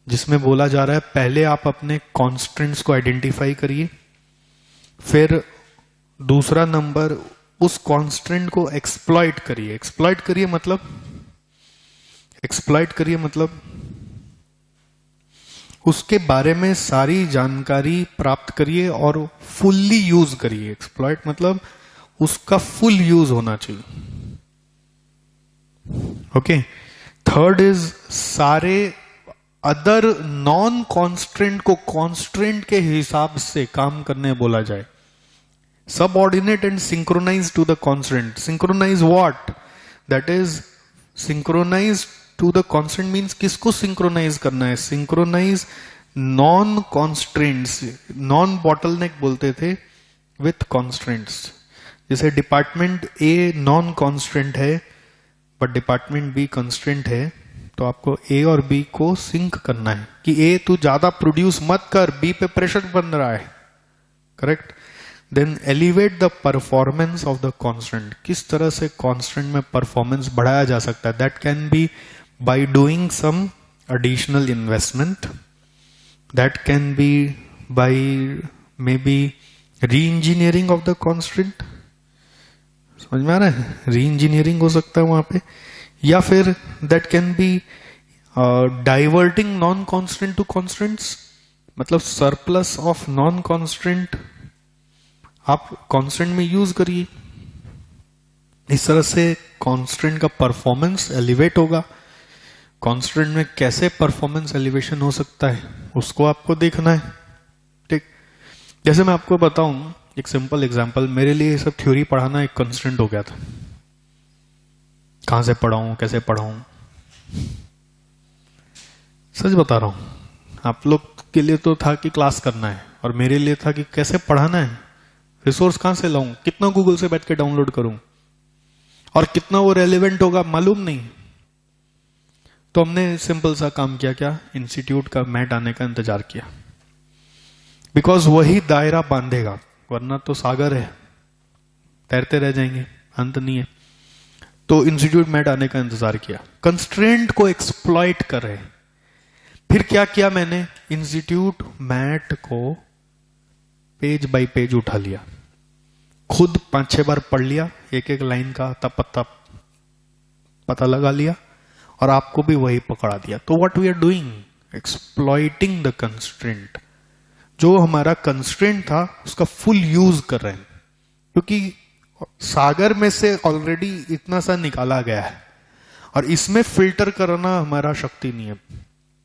जिसमें बोला जा रहा है पहले आप अपने कॉन्स्टेंट्स को आइडेंटिफाई करिए, फिर दूसरा नंबर उस कॉन्स्टेंट को एक्सप्लॉइट करिए। एक्सप्लॉइट करिए मतलब उसके बारे में सारी जानकारी प्राप्त करिए और फुल्ली यूज करिए। एक्सप्लॉइट मतलब उसका फुल यूज होना चाहिए। ओके, थर्ड इज सारे अदर नॉन कॉन्स्टेंट को कॉन्स्टेंट के हिसाब से काम करने बोला जाए। Subordinate and synchronize to the constant. Synchronize what? That is synchronize to the constant means किसको सिंक्रोनाइज करना है? Synchronize non constraints, non bottleneck बोलते थे, विथ कॉन्स्ट्रेंट्स। जैसे डिपार्टमेंट ए नॉन कॉन्स्टेंट है बट डिपार्टमेंट बी कॉन्स्टेंट है, तो आपको ए और बी को सिंक करना है कि ए तू ज्यादा प्रोड्यूस मत कर, बी पे प्रेशर बन रहा है, correct. Then elevate the performance of the constant. किस तरह से कॉन्स्टेंट में परफॉर्मेंस बढ़ाया जा सकता है? That can be by doing some additional investment, that can be by maybe re-engineering of the constant। समझ में आ रहा है? re-engineering हो सकता है वहां पे, या फिर that can be diverting non-constant to constants, मतलब surplus of non-constant आप constant में यूज करिए। इस तरह से constant का परफॉर्मेंस एलिवेट होगा। कांस्टेंट में कैसे परफॉर्मेंस एलिवेशन हो सकता है उसको आपको देखना है, ठीक। जैसे मैं आपको बताऊं एक सिंपल एग्जांपल, मेरे लिए ये सब थ्योरी पढ़ाना एक कांस्टेंट हो गया था। कहां से पढ़ाऊं, कैसे पढ़ाऊं, सच बता रहा हूं। आप लोग के लिए तो था कि क्लास करना है, और मेरे लिए था कि कैसे पढ़ाना है, रिसोर्स कहां से लाऊं, कितना गूगल से बैठ के डाउनलोड करूं, और कितना वो रेलेवेंट होगा मालूम नहीं। तो हमने सिंपल सा काम किया, क्या? इंस्टीट्यूट का मैट आने का इंतजार किया, बिकॉज वही दायरा बांधेगा, वरना तो सागर है, तैरते रह जाएंगे, अंत नहीं है। तो इंस्टीट्यूट मैट आने का इंतजार किया, कंस्ट्रेंट को एक्सप्लॉइट कर रहे। फिर क्या किया मैंने? इंस्टीट्यूट मैट को पेज बाय पेज उठा लिया, खुद 5-6 बार पढ़ लिया, एक एक लाइन का पता लगा लिया, और आपको भी वही पकड़ा दिया। तो what we are doing? Exploiting the constraint. जो हमारा कंस्ट्रेंट था उसका फुल यूज कर रहे हैं, क्योंकि सागर में से ऑलरेडी इतना सा निकाला गया है, और इसमें फिल्टर करना हमारा शक्ति नहीं है,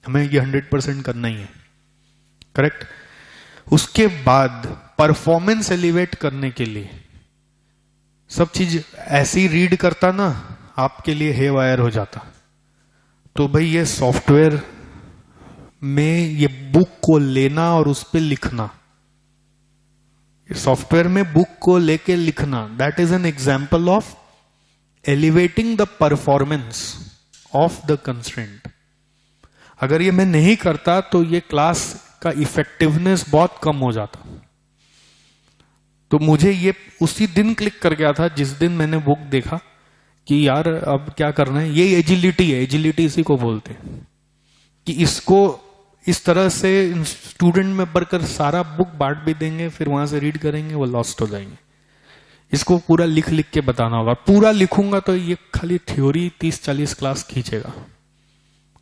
हमें ये 100% करना ही है, करेक्ट। उसके बाद परफॉर्मेंस एलिवेट करने के लिए सब चीज ऐसी रीड करता ना, आपके लिए हे वायर हो जाता। तो भाई ये सॉफ्टवेयर में ये बुक को लेना और उस पर लिखना, सॉफ्टवेयर में बुक को लेके लिखना, that is an example of elevating the performance of the constraint. अगर ये मैं नहीं करता तो ये क्लास का इफेक्टिवनेस बहुत कम हो जाता। तो मुझे ये उसी दिन क्लिक कर गया था जिस दिन मैंने बुक देखा कि यार अब क्या करना है। ये एजिलिटी है, एजिलिटी इसी को बोलते हैं कि इसको इस तरह से स्टूडेंट में बढ़कर सारा बुक बांट भी देंगे, फिर वहां से रीड करेंगे, वो लॉस्ट हो जाएंगे। इसको पूरा लिख लिख के बताना होगा। पूरा लिखूंगा तो ये खाली थ्योरी 30-40 क्लास खींचेगा,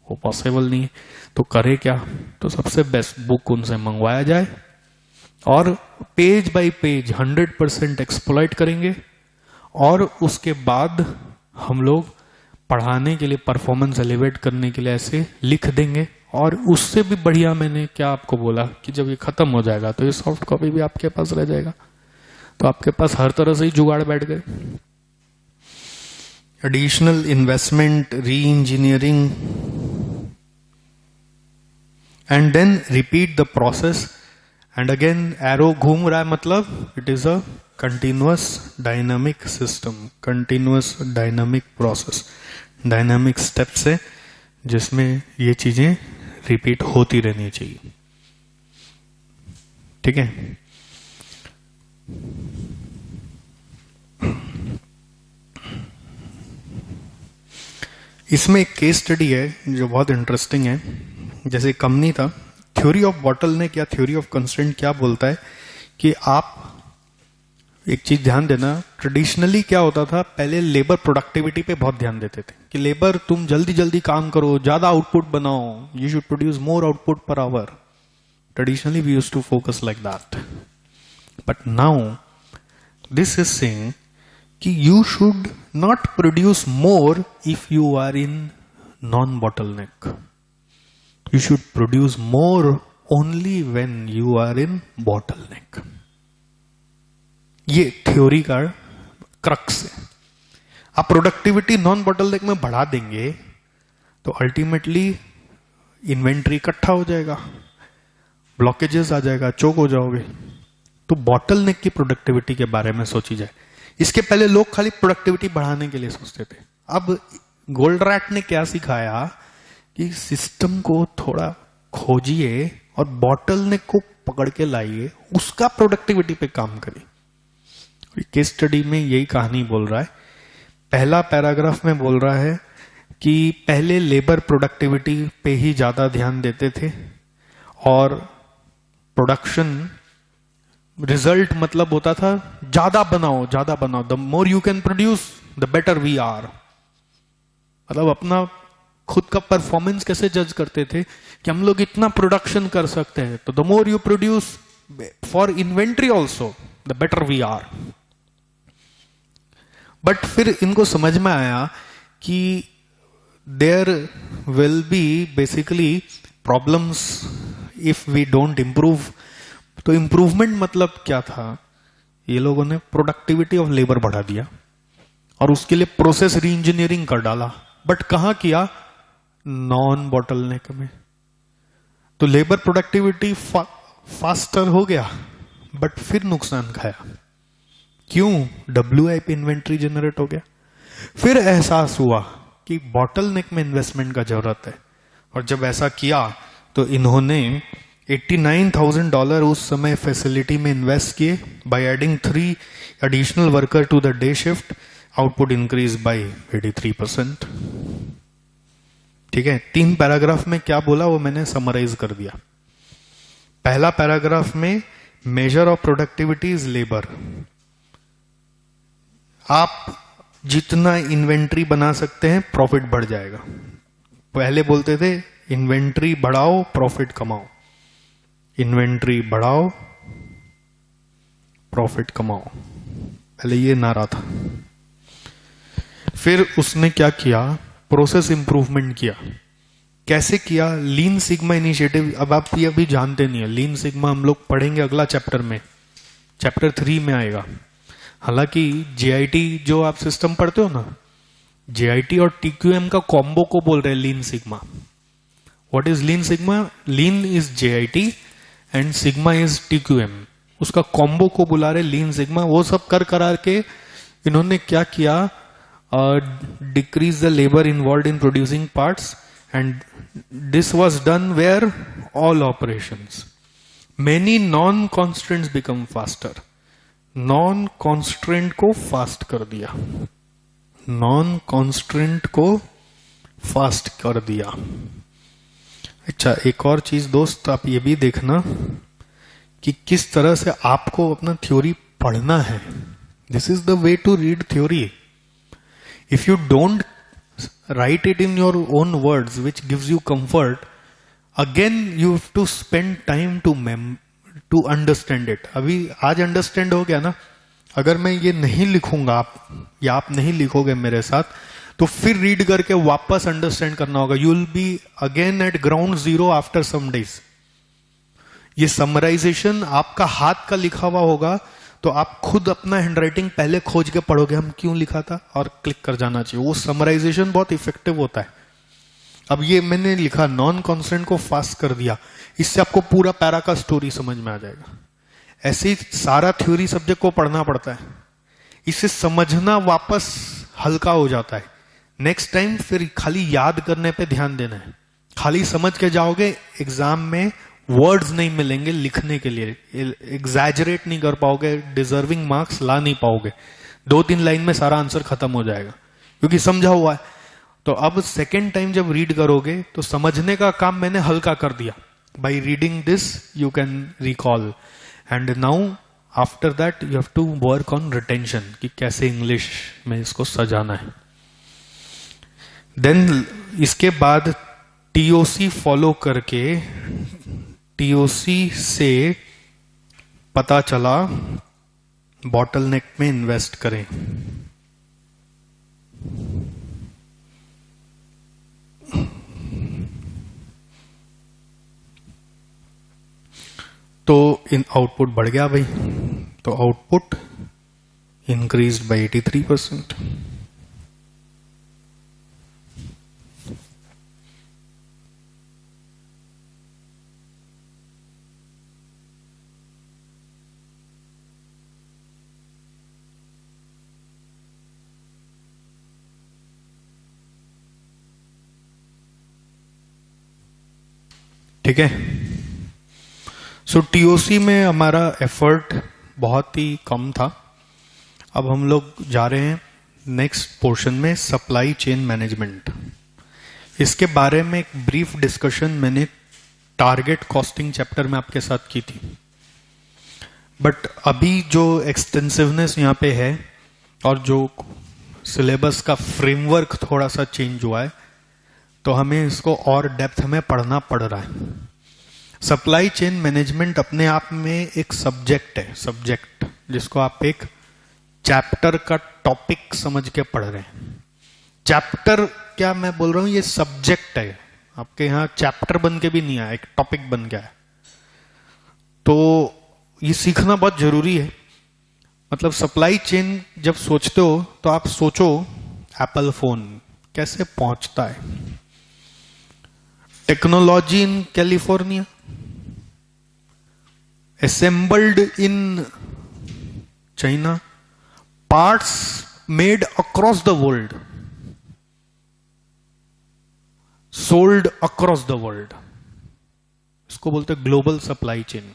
वो पॉसिबल नहीं है। तो करे क्या, तो सबसे बेस्ट बुक उनसे मंगवाया जाए और पेज बाय पेज 100% एक्सप्लॉइट करेंगे, और उसके बाद हम लोग पढ़ाने के लिए, परफॉर्मेंस एलिवेट करने के लिए ऐसे लिख देंगे। और उससे भी बढ़िया मैंने क्या आपको बोला कि जब ये खत्म हो जाएगा तो ये सॉफ्ट कॉपी भी आपके पास रह जाएगा, तो आपके पास हर तरह से ही जुगाड़ बैठ गए। Additional investment, re engineering, and then repeat the process. And again arrow घूम रहा है, मतलब it is a continuous dynamic system, continuous dynamic process, dynamic steps है जिसमें ये चीजें रिपीट होती रहनी चाहिए। ठीक है। इसमें एक केस स्टडी है जो बहुत इंटरेस्टिंग है। जैसे कंपनी था, थ्योरी ऑफ बॉटलनेक या थ्योरी ऑफ कंस्ट्रेंट क्या बोलता है कि आप एक चीज ध्यान देना, ट्रेडिशनली क्या होता था, पहले लेबर प्रोडक्टिविटी पे बहुत ध्यान देते थे कि लेबर तुम जल्दी जल्दी काम करो, ज्यादा आउटपुट बनाओ, you should produce more output per hour. Traditionally we used to focus like that, but now this is saying कि you should not produce more if you are in non bottleneck, you should produce more only when you are in bottleneck. ये थ्योरी का क्रक्स है। आप प्रोडक्टिविटी नॉन बॉटलनेक में बढ़ा देंगे तो अल्टीमेटली इन्वेंट्री इकट्ठा हो जाएगा, ब्लॉकेजेस आ जाएगा, चोक हो जाओगे। तो बॉटलनेक की प्रोडक्टिविटी के बारे में सोची जाए। इसके पहले लोग खाली प्रोडक्टिविटी बढ़ाने के लिए सोचते थे। अब गोल्डरैट ने क्या सिखाया कि सिस्टम को थोड़ा खोजिए और बॉटलनेक को पकड़ के लाइए, उसका प्रोडक्टिविटी पे काम करिए। केस स्टडी में यही कहानी बोल रहा है। पहला पैराग्राफ में बोल रहा है कि पहले लेबर प्रोडक्टिविटी पे ही ज्यादा ध्यान देते थे और प्रोडक्शन रिजल्ट मतलब होता था ज्यादा बनाओ, ज्यादा बनाओ, the more you can produce the better we are. मतलब अपना खुद का परफॉर्मेंस कैसे जज करते थे कि हम लोग इतना प्रोडक्शन कर सकते हैं, तो the more you produce for inventory also the better we are. But फिर इनको समझ में आया कि there will be basically problems if we don't improve. तो इम्प्रूवमेंट मतलब क्या था, ये लोगों ने प्रोडक्टिविटी ऑफ लेबर बढ़ा दिया और उसके लिए प्रोसेस री इंजीनियरिंग कर डाला। बट कहां किया, नॉन बॉटलनेक में। तो लेबर प्रोडक्टिविटी फास्टर हो गया बट फिर नुकसान खाया। क्यों, WIP इन्वेंट्री जनरेट हो गया। फिर एहसास हुआ कि बॉटलनेक में इन्वेस्टमेंट का जरूरत है, और जब ऐसा किया तो इन्होंने $89,000 उस समय फैसिलिटी में इन्वेस्ट किए। By adding 3 additional worker to the day shift, output increase by 83%। ठीक है। 3 पैराग्राफ में क्या बोला वो मैंने समराइज कर दिया। पहला पैराग्राफ में measure of productivity is labour. आप जितना इन्वेंट्री बना सकते हैं प्रॉफिट बढ़ जाएगा। पहले बोलते थे इन्वेंट्री बढ़ाओ प्रॉफिट कमाओ, इन्वेंट्री बढ़ाओ प्रॉफिट कमाओ, पहले ये नारा था। फिर उसने क्या किया, प्रोसेस इंप्रूवमेंट किया। कैसे किया, लीन सिग्मा इनिशिएटिव। अब आप ये अभी जानते नहीं है, लीन सिग्मा हम लोग पढ़ेंगे अगला चैप्टर में, चैप्टर 3 में आएगा। हालांकि JIT जो आप सिस्टम पढ़ते हो ना, JIT और TQM का कॉम्बो को बोल रहे हैं lean sigma. What is lean sigma? Lean is JIT and sigma is TQM, उसका कॉम्बो को बुला रहे लीन सिग्मा। वो सब कर करा के इन्होंने क्या किया, decrease the labour involve in producing parts, and this was done where all operations. Many non constants become faster. Non constant को फास्ट कर दिया, नॉन कॉन्स्टेंट को फास्ट कर दिया। अच्छा, एक और चीज दोस्त आप ये भी देखना कि किस तरह से आपको अपना थ्योरी पढ़ना है। This is the way to read theory. If you don't write it in your own words which gives you comfort. Again you have to spend time to understand it. अभी आज understand हो गया ना, अगर मैं ये नहीं लिखूंगा आप या आप नहीं लिखोगे मेरे साथ तो फिर रीड करके वापस अंडरस्टैंड करना होगा. You will be again at ground zero after some days. ये समराइजेशन आपका हाथ का लिखा हुआ होगा तो आप खुद अपना हैंडराइटिंग पहले खोज के पढ़ोगे हम क्यों लिखा था और क्लिक कर जाना चाहिए. वो समराइजेशन बहुत इफेक्टिव होता है. अब ये मैंने लिखा नॉन कॉन्स्टेंट को फास्ट कर दिया, इससे आपको पूरा पैरा का स्टोरी समझ में आ जाएगा. ऐसे ही सारा थ्योरी सब्जेक्ट को पढ़ना पड़ता है, इसे समझना वापस हल्का हो जाता है. नेक्स्ट टाइम फिर खाली याद करने पे ध्यान देना है. खाली समझ के जाओगे एग्जाम में वर्ड्स नहीं मिलेंगे लिखने के लिए, एग्जैजरेट नहीं कर पाओगे, डिजर्विंग मार्क्स ला नहीं पाओगे. 2-3 लाइन में सारा आंसर खत्म हो जाएगा क्योंकि समझा हुआ है. तो अब सेकेंड टाइम जब रीड करोगे तो समझने का काम मैंने हल्का कर दिया. By reading this you can recall and now after that you have to work on retention कि कैसे इंग्लिश में इसको सजाना है. देन इसके बाद टीओसी फॉलो करके टीओसी से पता चला बॉटलनेक में इन्वेस्ट करें. तो इन आउटपुट बढ़ गया भाई, तो आउटपुट इंक्रीज्ड बाय 83%. ठीक है. सो टीओसी में हमारा एफर्ट बहुत ही कम था. अब हम लोग जा रहे हैं नेक्स्ट पोर्शन में सप्लाई चेन मैनेजमेंट. इसके बारे में एक ब्रीफ डिस्कशन मैंने टारगेट कॉस्टिंग चैप्टर में आपके साथ की थी. बट अभी जो एक्सटेंसिवनेस यहाँ पे है और जो सिलेबस का फ्रेमवर्क थोड़ा सा चेंज हुआ है तो हमें इसको और डेप्थ में पढ़ना पड़ रहा है. सप्लाई चेन मैनेजमेंट अपने आप में एक सब्जेक्ट है, सब्जेक्ट जिसको आप एक चैप्टर का टॉपिक समझ के पढ़ रहे हैं. चैप्टर क्या मैं बोल रहा हूं, ये सब्जेक्ट है. आपके यहां चैप्टर बन के भी नहीं आया, एक टॉपिक बन गया है. तो ये सीखना बहुत जरूरी है. मतलब सप्लाई चेन जब सोचते हो तो आप सोचो एप्पल फोन कैसे पहुंचता है. Technology in California, assembled in China, parts made across the world, sold across the world. इसको बोलते हैं ग्लोबल सप्लाई चेन.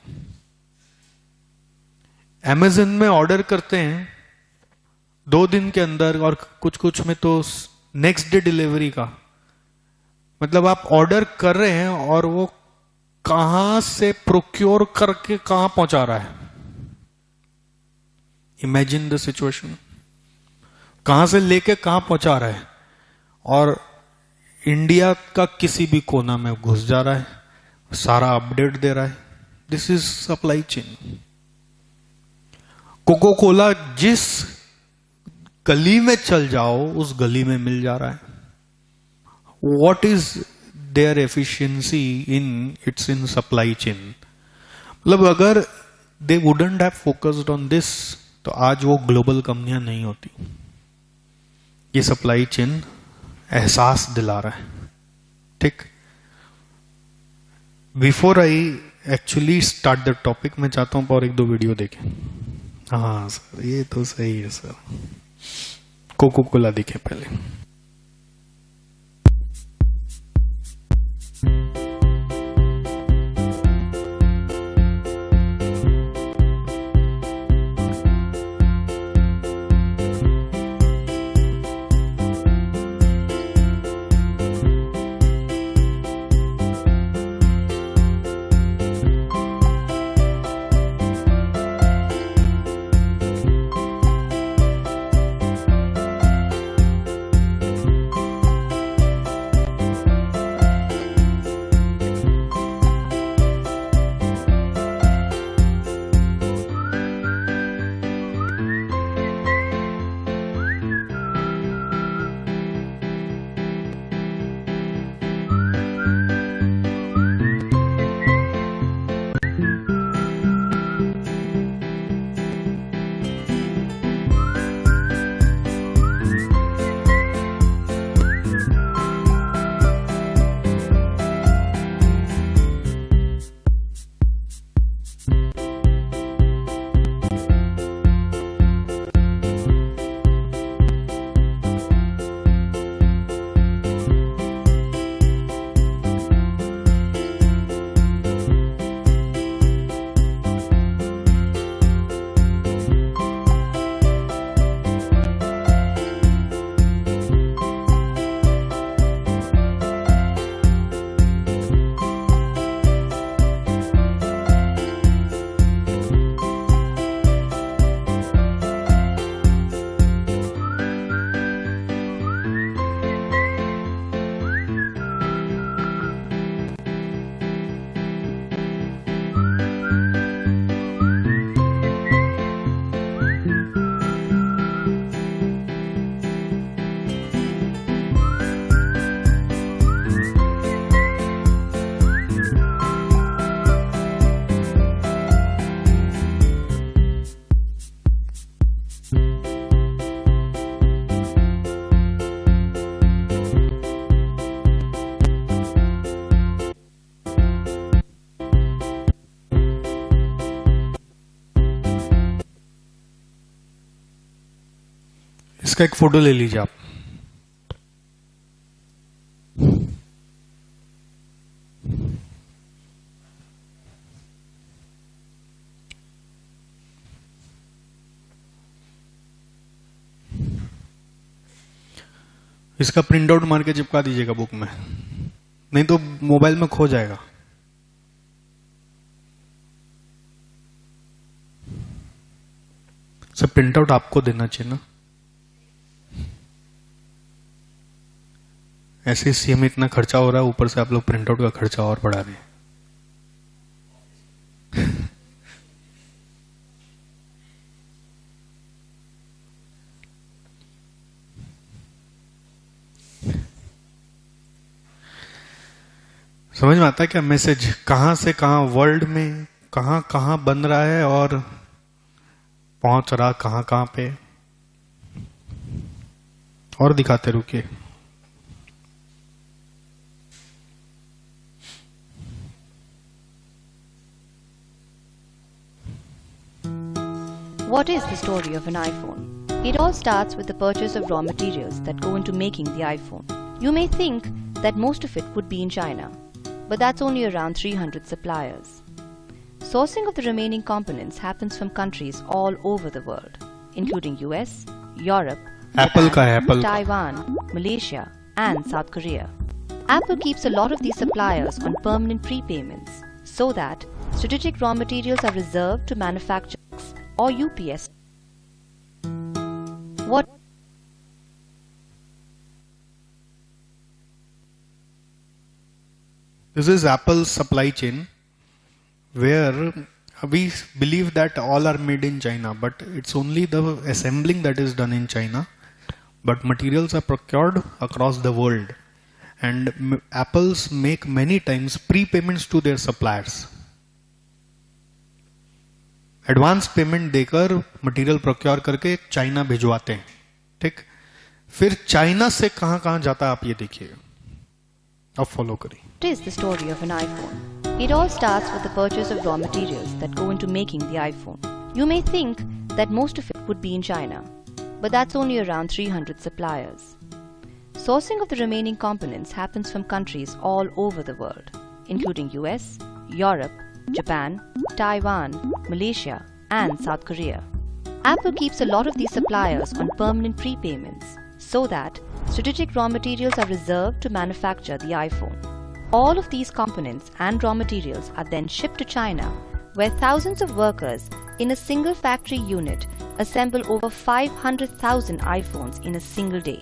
Amazon में ऑर्डर करते हैं 2 दिन के अंदर और कुछ में तो नेक्स्ट डे डिलीवरी का. मतलब आप ऑर्डर कर रहे हैं और वो कहां से प्रोक्योर करके कहां पहुंचा रहा है. Imagine the situation. कहां से लेके कहां पहुंचा रहा है और इंडिया का किसी भी कोना में घुस जा रहा है, सारा अपडेट दे रहा है. This is supply chain. Coca Cola जिस गली में चल जाओ उस गली में मिल जा रहा है. What is their efficiency in its in supply chain? मतलब अगर they wouldn't have focused on this तो आज वो ग्लोबल कंपनियां नहीं होती. ये सप्लाई चेन एहसास दिला रहा है. ठीक. Before I actually start the topic मैं चाहता हूं और 1-2 वीडियो देखें. हाँ सर ये तो सही है सर. कोको कोला दिखे पहले. इसका एक फोटो ले लीजिए आप। इसका प्रिंट आउट मार के चिपका दीजिएगा बुक में, नहीं तो मोबाइल में खो जाएगा। सब प्रिंट आउट आपको देना चाहिए ना, ऐसे सीएम में इतना खर्चा हो रहा है, ऊपर से आप लोग प्रिंट आउट का खर्चा और बढ़ा रहे हैं। समझ में आता है क्या मैसेज, कहां से कहां वर्ल्ड में कहां कहां बन रहा है और पहुंच रहा कहां कहां पे। और दिखाते रुकिए। What is the story of an iPhone? It all starts with the purchase of raw materials that go into making the iPhone. You may think that most of it would be in China, but that's only around 300 suppliers. Sourcing of the remaining components happens from countries all over the world, including US, Europe, Japan, Taiwan, Malaysia, and South Korea. Apple keeps a lot of these suppliers on permanent prepayments so that strategic raw materials are reserved to manufacture or UPS. What this is Apple's supply chain, where we believe that all are made in China, but it's only the assembling that is done in China, but materials are procured across the world, and Apples make many times prepayments to their suppliers. Advance payment देकर मटेरियल प्रोक्योर करके चाइना भिजवाते हैं, ठीक। फिर चाइना से कहां कहां जाता है आप ये देखिए, अब फॉलो करिए। What is the story of an iPhone? It all starts with the purchase of raw materials that go into making the iPhone. You may think that most of it would be in China, but that's only around 300 suppliers. Sourcing of the remaining components happens from countries all over the world, including US, Europe, Japan, Taiwan, Malaysia, and South Korea. Apple keeps a lot of these suppliers on permanent prepayments so that strategic raw materials are reserved to manufacture the iPhone. All of these components and raw materials are then shipped to China, where thousands of workers in a single factory unit assemble over 500,000 iPhones in a single day.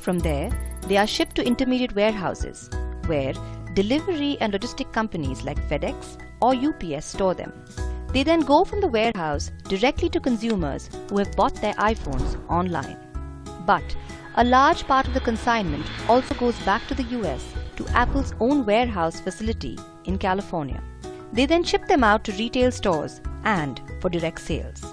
From there, they are shipped to intermediate warehouses, where delivery and logistic companies like FedEx or UPS store them. They then go from the warehouse directly to consumers who have bought their iPhones online. But a large part of the consignment also goes back to the US to Apple's own warehouse facility in California. They then ship them out to retail stores and for direct sales.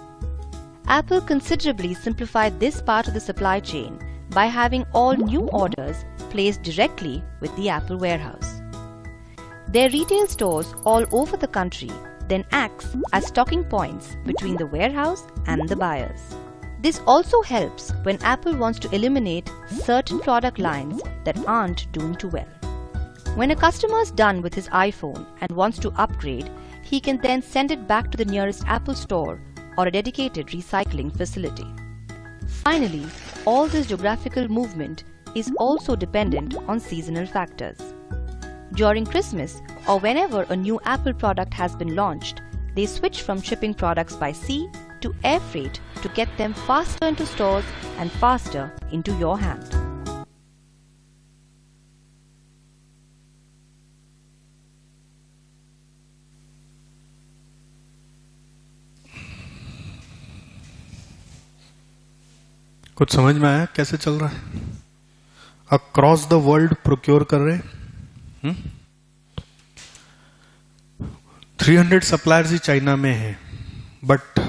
Apple considerably simplified this part of the supply chain by having all new orders placed directly with the Apple warehouse. Their retail stores all over the country then acts as stocking points between the warehouse and the buyers. This also helps when Apple wants to eliminate certain product lines that aren't doing too well. When a customer is done with his iPhone and wants to upgrade, he can then send it back to the nearest Apple store or a dedicated recycling facility. Finally, all this geographical movement is also dependent on seasonal factors. During Christmas or whenever a new Apple product has been launched, they switch from shipping products by sea to air freight to get them faster into stores and faster into your hand. कुछ समझ में आया कैसे चल रहा है? अक्रॉस द वर्ल्ड प्रोक्योर कर रहे हैं। 300 सप्लायर्स ही चाइना में है, but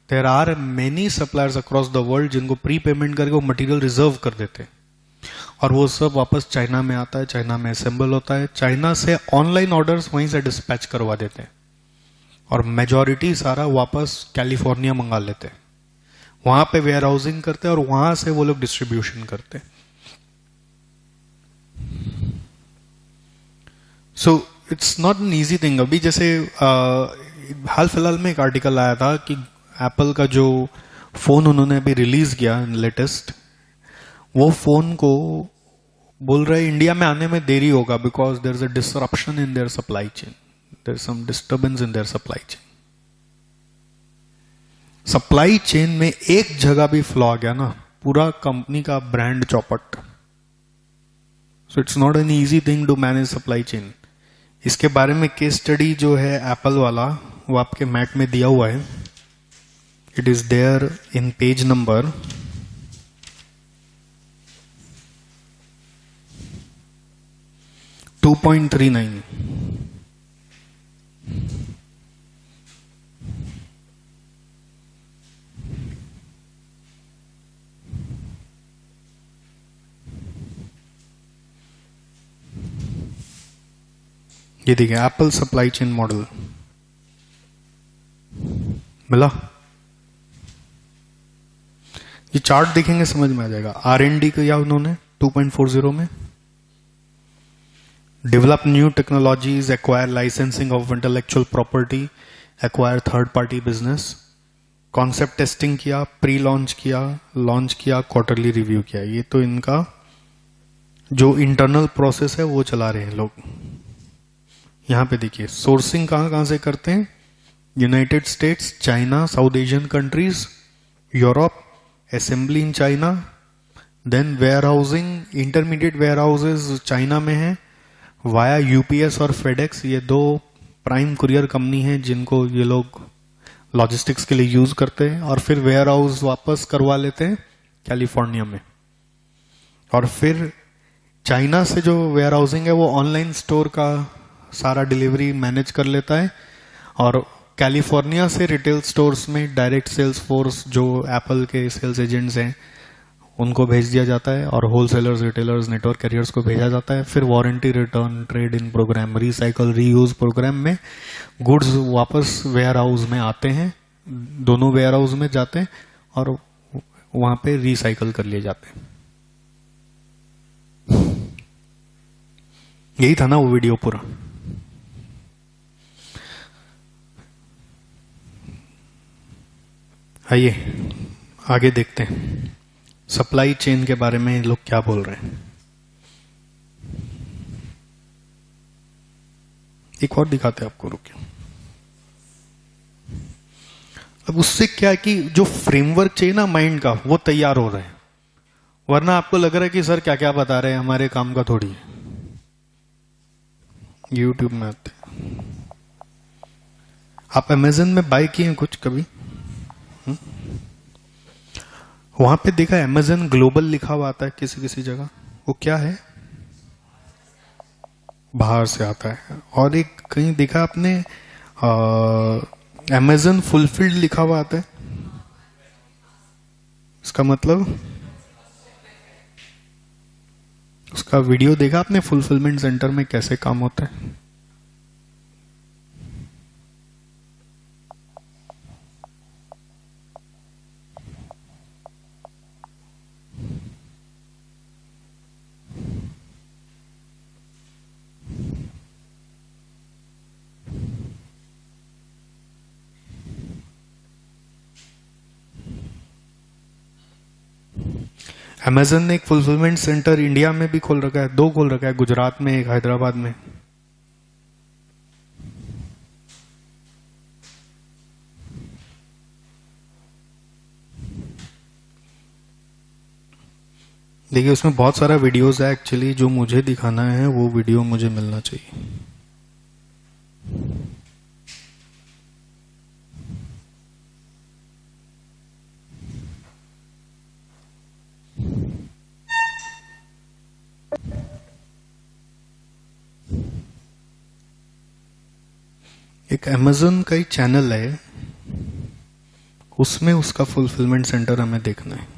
there are many suppliers across the world जिनको प्री पेमेंट करके वो मटेरियल रिजर्व कर देते हैं और वो सब वापस चाइना में आता है, चाइना में असेंबल होता है, चाइना से ऑनलाइन ऑर्डर्स वहीं से डिस्पैच करवा देते हैं और मेजॉरिटी सारा वापस कैलिफोर्निया मंगा लेते हैं। वहां पे वेयर हाउसिंग करते हैं और वहां से वो लोग डिस्ट्रीब्यूशन करते हैं. सो it's not an easy thing. अभी जैसे हाल फिलहाल में एक आर्टिकल आया था कि एप्पल का जो फोन उन्होंने अभी रिलीज किया लेटेस्ट, वो फोन को बोल रहे इंडिया में आने में देरी होगा because there is a disruption in their supply chain, there is some disturbance in their supply chain. Supply chain में एक जगह भी फ्लॉ आ गया ना, पूरा कंपनी का ब्रांड चौपट. So it's not an easy thing to manage supply chain. इसके बारे में केस स्टडी जो है एप्पल वाला, वो आपके मैट में दिया हुआ है. It is there in page number 2.39. ये देखिए एप्पल सप्लाई चेन मॉडल मिला. ये चार्ट देखेंगे समझ में आ जाएगा. R&D किया उन्होंने 2.40 में. Develop new technologies, acquire licensing of intellectual property, acquire third party business, concept testing किया, प्री लॉन्च किया, लॉन्च किया, क्वार्टरली रिव्यू किया. ये तो इनका जो इंटरनल प्रोसेस है वो चला रहे हैं लोग. यहां पे देखिए सोर्सिंग कहां कहां से करते हैं. United States, China, South Asian countries, Europe, assembly in China, then warehousing, intermediate warehouses China में है वाया यूपीएस और फेडेक्स. ये दो प्राइम कुरियर कंपनी है जिनको ये लोग लॉजिस्टिक्स के लिए यूज करते हैं, और फिर वेयर हाउस वापस करवा लेते हैं कैलिफोर्निया में. और फिर चाइना से जो वेयर हाउसिंग है वो ऑनलाइन स्टोर का सारा डिलीवरी मैनेज कर लेता है, और कैलिफोर्निया से रिटेल स्टोर्स में डायरेक्ट सेल्स फोर्स जो एप्पल के सेल्स एजेंट्स हैं उनको भेज दिया जाता है, और होलसेलर्स, रिटेलर्स, नेटवर्क कैरियर्स को भेजा जाता है. फिर warranty return, trade in program, recycle, reuse program में गुड्स वापस वेयर हाउस में आते हैं. दोनों वेयर हाउस में जाते हैं और वहां पे रिसाइकल कर लिए जाते हैं. यही था ना वो वीडियो पूरा. आइए आगे देखते हैं सप्लाई चेन के बारे में लोग क्या बोल रहे हैं. एक और दिखाते हैं आपको, रुकिए. अब उससे क्या है कि जो फ्रेमवर्क चाहिए ना माइंड का, वो तैयार हो रहा है. वरना आपको लग रहा है कि सर क्या क्या बता रहे हैं, हमारे काम का थोड़ी है. यूट्यूब में आते हैं. आप अमेजन में बाय किए हैं कुछ कभी? वहां पे देखा अमेजन ग्लोबल लिखा हुआ आता है किसी किसी जगह. वो क्या है? बाहर से आता है. और एक कहीं देखा आपने अमेजन फुलफिल्ड लिखा हुआ आता है. इसका मतलब उसका वीडियो देखा आपने फुलफिलमेंट सेंटर में कैसे काम होता है. अमेजन ने एक फुलफिलमेंट सेंटर इंडिया में भी खोल रखा है. 2 खोल रखा है, गुजरात में, एक हैदराबाद में. देखिए उसमें बहुत सारा वीडियोस है. एक्चुअली जो मुझे दिखाना है वो वीडियो मुझे मिलना चाहिए. एक अमेजन का ही चैनल है, उसमें उसका फुलफिलमेंट सेंटर हमें देखना है.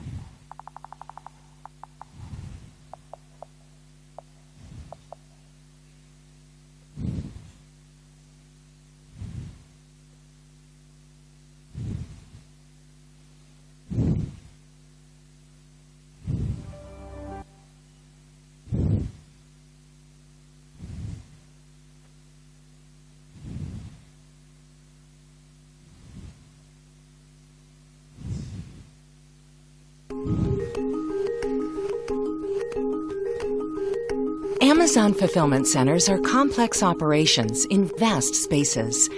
Amazon fulfillment centers are complex operations in vast spaces.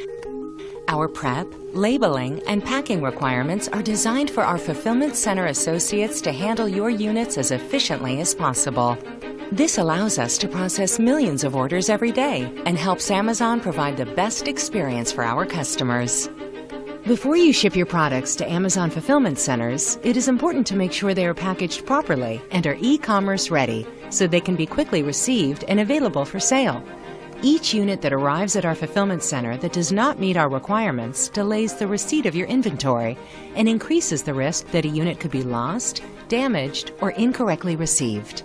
Our prep, labeling, and packing requirements are designed for our fulfillment center associates to handle your units as efficiently as possible. This allows us to process millions of orders every day and helps Amazon provide the best experience for our customers. Before you ship your products to Amazon fulfillment centers, it is important to make sure they are packaged properly and are e-commerce ready so they can be quickly received and available for sale. Each unit that arrives at our fulfillment center that does not meet our requirements delays the receipt of your inventory and increases the risk that a unit could be lost, damaged, or incorrectly received.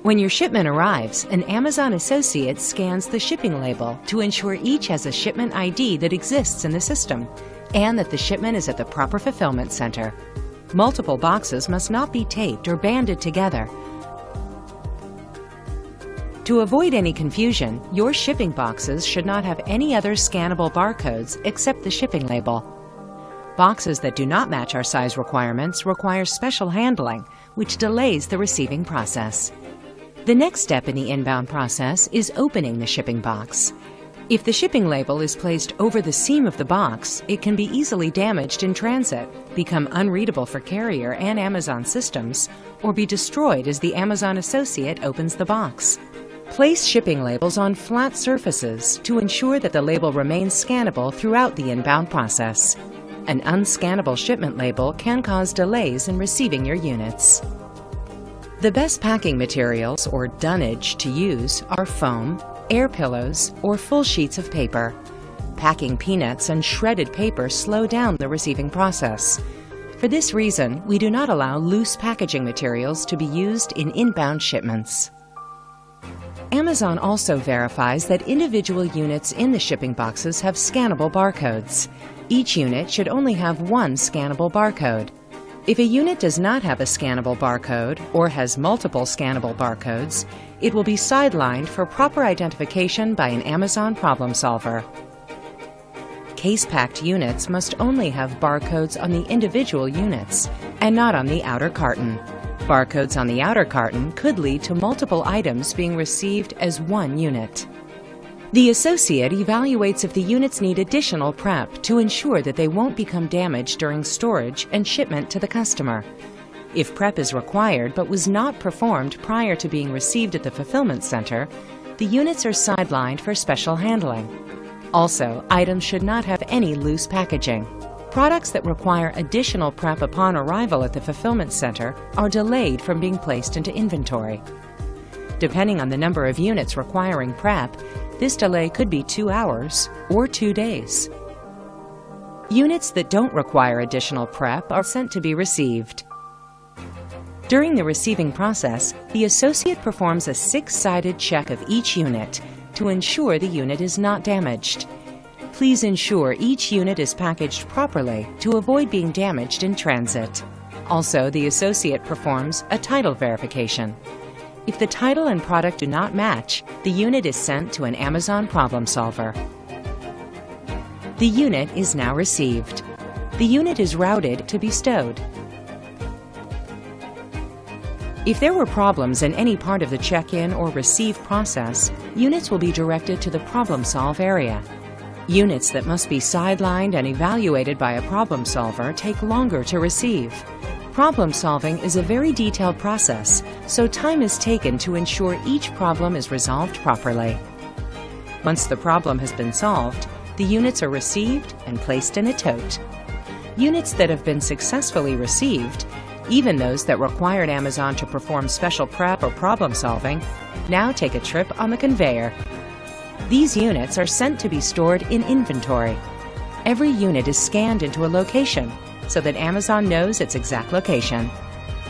When your shipment arrives, an Amazon associate scans the shipping label to ensure each has a shipment ID that exists in the system and that the shipment is at the proper fulfillment center. Multiple boxes must not be taped or banded together. To avoid any confusion, your shipping boxes should not have any other scannable barcodes except the shipping label. Boxes that do not match our size requirements require special handling, which delays the receiving process. The next step in the inbound process is opening the shipping box. If the shipping label is placed over the seam of the box, it can be easily damaged in transit, become unreadable for carrier and Amazon systems, or be destroyed as the Amazon associate opens the box. Place shipping labels on flat surfaces to ensure that the label remains scannable throughout the inbound process. An unscannable shipment label can cause delays in receiving your units. The best packing materials, or dunnage, to use are foam, air pillows, or full sheets of paper. Packing peanuts and shredded paper slow down the receiving process. For this reason, we do not allow loose packaging materials to be used in inbound shipments. Amazon also verifies that individual units in the shipping boxes have scannable barcodes. Each unit should only have one scannable barcode. If a unit does not have a scannable barcode or has multiple scannable barcodes, it will be sidelined for proper identification by an Amazon problem solver. Case-packed units must only have barcodes on the individual units and not on the outer carton. Barcodes on the outer carton could lead to multiple items being received as one unit. The associate evaluates if the units need additional prep to ensure that they won't become damaged during storage and shipment to the customer. If prep is required but was not performed prior to being received at the fulfillment center, the units are sidelined for special handling. Also, items should not have any loose packaging. Products that require additional prep upon arrival at the fulfillment center are delayed from being placed into inventory. Depending on the number of units requiring prep, this delay could be 2 hours or 2 days. Units that don't require additional prep are sent to be received. During the receiving process, the associate performs a 6-sided check of each unit to ensure the unit is not damaged. Please ensure each unit is packaged properly to avoid being damaged in transit. Also, the associate performs a title verification. If the title and product do not match, the unit is sent to an Amazon problem solver. The unit is now received. The unit is routed to be stowed. If there were problems in any part of the check-in or receive process, units will be directed to the problem solve area. Units that must be sidelined and evaluated by a problem solver take longer to receive. Problem solving is a very detailed process, so time is taken to ensure each problem is resolved properly. Once the problem has been solved, the units are received and placed in a tote. Units that have been successfully received, even those that required Amazon to perform special prep or problem solving, now take a trip on the conveyor. These units are sent to be stored in inventory. Every unit is scanned into a location so that Amazon knows its exact location.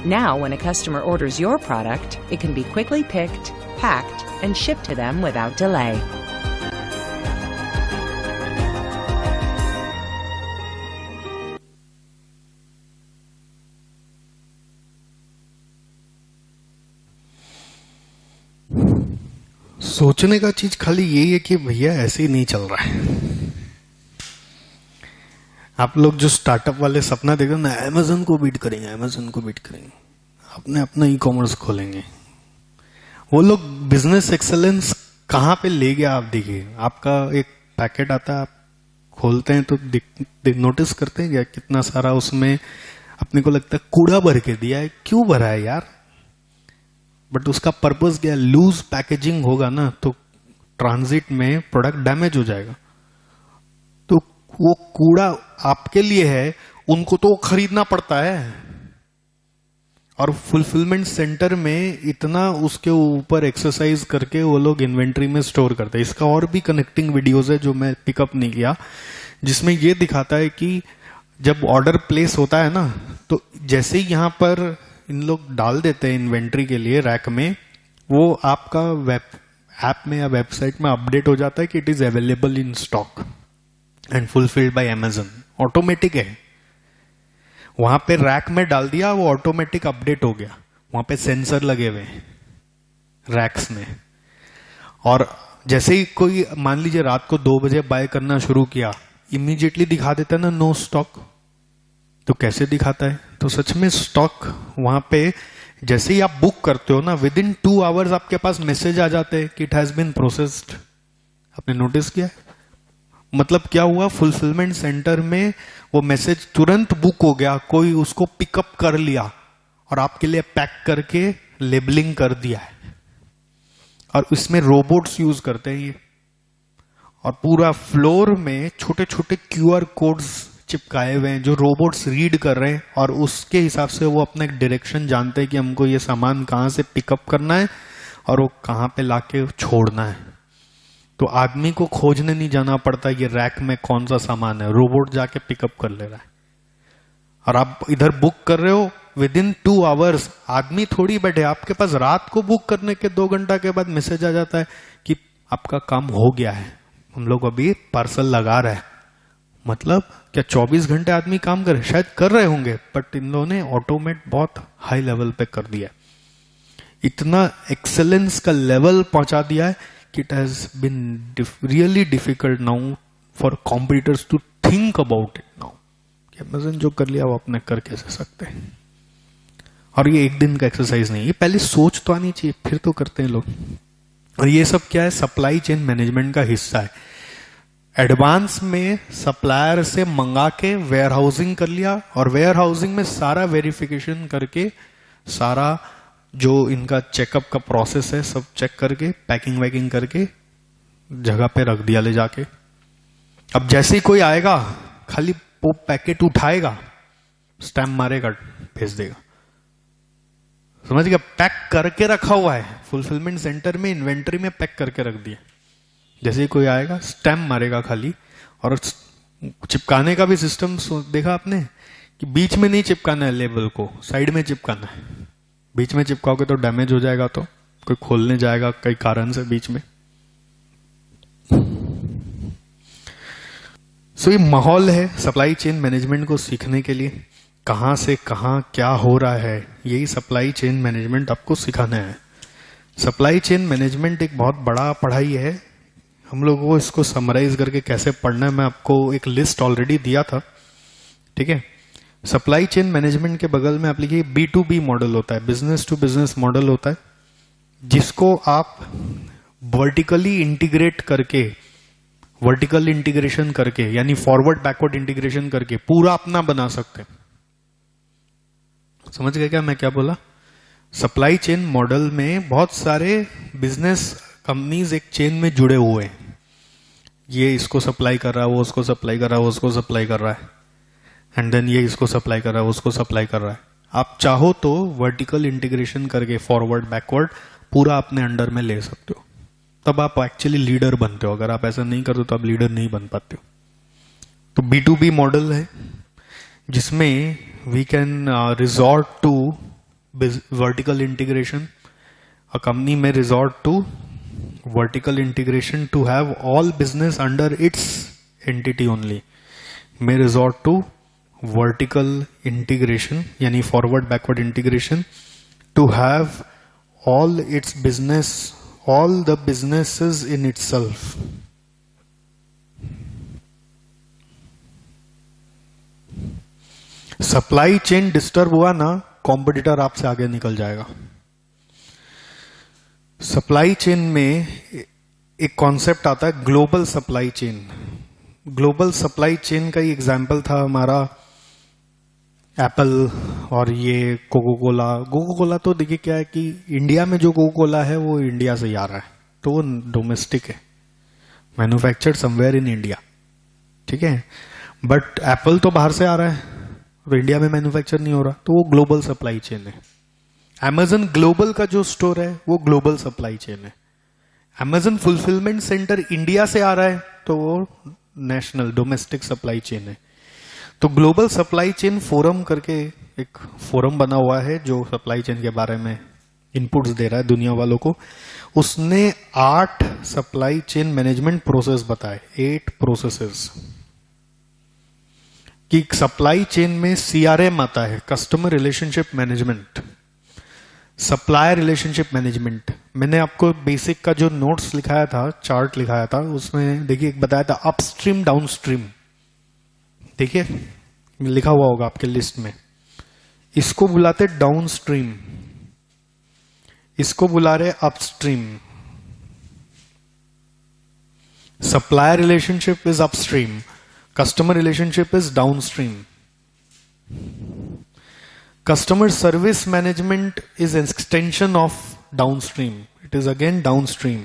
Now, when a customer orders your product, it can be quickly picked, packed, and shipped to them without delay. सोचने का चीज खाली यही है कि भैया ऐसे ही नहीं चल रहा है। आप लोग जो स्टार्टअप वाले सपना देख रहे हो ना, अमेज़न को बीट करेंगे, अमेज़न को बीट करेंगे, अपने अपना ई कॉमर्स खोलेंगे, वो लोग बिजनेस एक्सेलेंस कहाँ पे ले गया आप देखिए। आपका एक पैकेट आता है, आप खोलते हैं तो नोटिस करते हैं क्या कितना सारा उसमें अपने को लगता है कूड़ा भर के दिया है। क्यों भरा है यार? बट उसका पर्पस क्या है? लूज पैकेजिंग होगा ना तो ट्रांजिट में प्रोडक्ट डैमेज हो जाएगा। तो वो कूड़ा आपके लिए है, उनको तो खरीदना पड़ता है। और फुलफिलमेंट सेंटर में इतना उसके ऊपर एक्सरसाइज करके वो लोग इन्वेंट्री में स्टोर करते हैं। इसका और भी कनेक्टिंग वीडियोस है जो मैं पिकअप नहीं किया, जिसमें ये दिखाता है कि जब ऑर्डर प्लेस होता है ना तो जैसे ही यहां पर इन लोग डाल देते हैं इन्वेंट्री के लिए रैक में, वो आपका वेब ऐप में या वेबसाइट में अपडेट हो जाता है कि it is available in stock and fulfilled by Amazon. Automatic है, वहां पे रैक में डाल दिया, वो ऑटोमेटिक अपडेट हो गया। वहां पे सेंसर लगे हुए हैं रैक्स में, और जैसे ही कोई मान लीजिए रात को 2 बजे बाय करना शुरू किया, इमीडिएटली दिखा देता है ना नो स्टॉक। तो कैसे दिखाता है? तो सच में स्टॉक वहां पे जैसे ही आप बुक करते हो ना, विद इन 2 आवर्स आपके पास मैसेज आ जाते हैं कि इट हैज बीन प्रोसेस्ड। आपने नोटिस किया? मतलब क्या हुआ, फुलफिलमेंट सेंटर में वो मैसेज तुरंत बुक हो गया, कोई उसको पिकअप कर लिया और आपके लिए पैक करके लेबलिंग कर दिया है। और इसमें रोबोट्स यूज करते हैं ये, और पूरा फ्लोर में छोटे छोटे QR कोड्स चिपकाए हुए हैं जो रोबोट्स रीड कर रहे हैं, और उसके हिसाब से वो अपना एक डायरेक्शन जानते हैं कि हमको ये सामान कहां से पिकअप करना है और वो कहां पे लाके छोड़ना है। तो आदमी को खोजने नहीं जाना पड़ता ये रैक में कौन सा सामान है, रोबोट जाके पिकअप कर ले रहा है। और आप इधर बुक कर रहे हो, विद इन 2 आवर्स आदमी थोड़ी बैठे, आपके पास रात को बुक करने के 2 घंटा के बाद मैसेज आ जाता है कि आपका काम हो गया है, हम लोग अभी पार्सल लगा रहे हैं। मतलब क्या 24 घंटे आदमी काम करे? शायद कर रहे होंगे, बट इन लोगों ने ऑटोमेट बहुत हाई लेवल पे कर दिया, इतना एक्सेलेंस का लेवल पहुंचा दिया है कि it has been really difficult now for competitors to think about it now. Amazon जो कर लिया वो अपने कर कैसे सकते हैं? और ये एक दिन का एक्सरसाइज नहीं, ये पहले सोच तो आनी चाहिए, फिर तो करते हैं लोग। और ये सब क्या है? सप्लाई चेन मैनेजमेंट का हिस्सा है। एडवांस में सप्लायर से मंगा के वेयर हाउसिंग कर लिया, और वेयर हाउसिंग में सारा वेरिफिकेशन करके, सारा जो इनका चेकअप का प्रोसेस है सब चेक करके पैकिंग वैकिंग करके जगह पे रख दिया ले जाके। अब जैसे ही कोई आएगा खाली वो पैकेट उठाएगा, स्टैम्प मारेगा, भेज देगा। समझ गया? पैक करके रखा हुआ है फुलफिलमेंट सेंटर में, इन्वेंट्री में पैक करके रख दिया। जैसे ही कोई आएगा स्टैम्प मारेगा खाली, और चिपकाने का भी सिस्टम देखा आपने कि बीच में नहीं चिपकाना है लेबल को, साइड में चिपकाना है। बीच में चिपकाओगे तो डैमेज हो जाएगा, तो कोई खोलने जाएगा कई कारण से बीच में। सो ये माहौल है सप्लाई चेन मैनेजमेंट को सीखने के लिए, कहां से कहां क्या हो रहा है, यही सप्लाई चेन मैनेजमेंट आपको सिखाना है। सप्लाई चेन मैनेजमेंट एक बहुत बड़ा पढ़ाई है, हम लोगों को इसको समराइज करके कैसे पढ़ना है मैं आपको एक लिस्ट ऑलरेडी दिया था, ठीक है। सप्लाई चेन मैनेजमेंट के बगल में आप लिखिए B2B मॉडल होता है, बिजनेस टू बिजनेस मॉडल होता है, जिसको आप वर्टिकली इंटीग्रेट करके, वर्टिकल इंटीग्रेशन करके यानी फॉरवर्ड बैकवर्ड इंटीग्रेशन करके पूरा अपना बना सकते हैं। समझ गए क्या मैं क्या बोला? सप्लाई चेन मॉडल में बहुत सारे बिजनेस कंपनीज एक चेन में जुड़े हुए हैं, ये इसको सप्लाई कर रहा है, वो उसको सप्लाई कर रहा है, वो उसको सप्लाई कर रहा है, एंड देन ये इसको सप्लाई कर रहा है, उसको सप्लाई कर रहा है। आप चाहो तो वर्टिकल इंटीग्रेशन करके फॉरवर्ड बैकवर्ड पूरा अपने अंडर में ले सकते हो, तब आप एक्चुअली लीडर बनते हो। अगर आप ऐसा नहीं करते तो आप लीडर नहीं बन पाते हो। तो B2B मॉडल है जिसमें we can resort to vertical integration. A company में resort to vertical integration to have all business under its entity only, may resort to vertical integration यानी forward backward integration to have all its business, all the businesses in itself. Supply chain disturb हुआ ना, कॉम्पिटिटर आपसे आगे निकल जाएगा। सप्लाई चेन में एक कॉन्सेप्ट आता है global supply chain. Global supply chain का ही एग्जाम्पल था हमारा एप्पल और ये कोको कोला। कोको कोला तो देखिए क्या है कि इंडिया में जो कोको कोला है वो इंडिया से ही आ रहा है, तो वो डोमेस्टिक है, मैन्युफैक्चर्ड समवेयर इन इंडिया, ठीक है। बट एप्पल तो बाहर से आ रहा है, तो इंडिया में मैन्युफैक्चर नहीं हो रहा, तो वो ग्लोबल सप्लाई चेन है। अमेजन ग्लोबल का जो स्टोर है वो ग्लोबल सप्लाई चेन है। अमेजन फुलफिलमेंट सेंटर इंडिया से आ रहा है, तो वो नेशनल डोमेस्टिक सप्लाई चेन है। तो ग्लोबल सप्लाई चेन फोरम करके एक फोरम बना हुआ है जो सप्लाई चेन के बारे में इनपुट्स दे रहा है दुनिया वालों को। उसने 8 सप्लाई चेन मैनेजमेंट प्रोसेस बताए, 8 प्रोसेसेस, कि सप्लाई चेन में CRM आता है, customer relationship management, supplier relationship management. मैंने आपको बेसिक का जो नोट्स लिखाया था, चार्ट लिखाया था, उसमें देखिए एक बताया था अपस्ट्रीम डाउनस्ट्रीम, देखिए लिखा हुआ होगा आपके लिस्ट में। इसको बुलाते डाउनस्ट्रीम, इसको बुला रहे upstream. Supplier relationship is upstream, customer relationship is downstream. Customer service management is an extension of downstream. It is again downstream.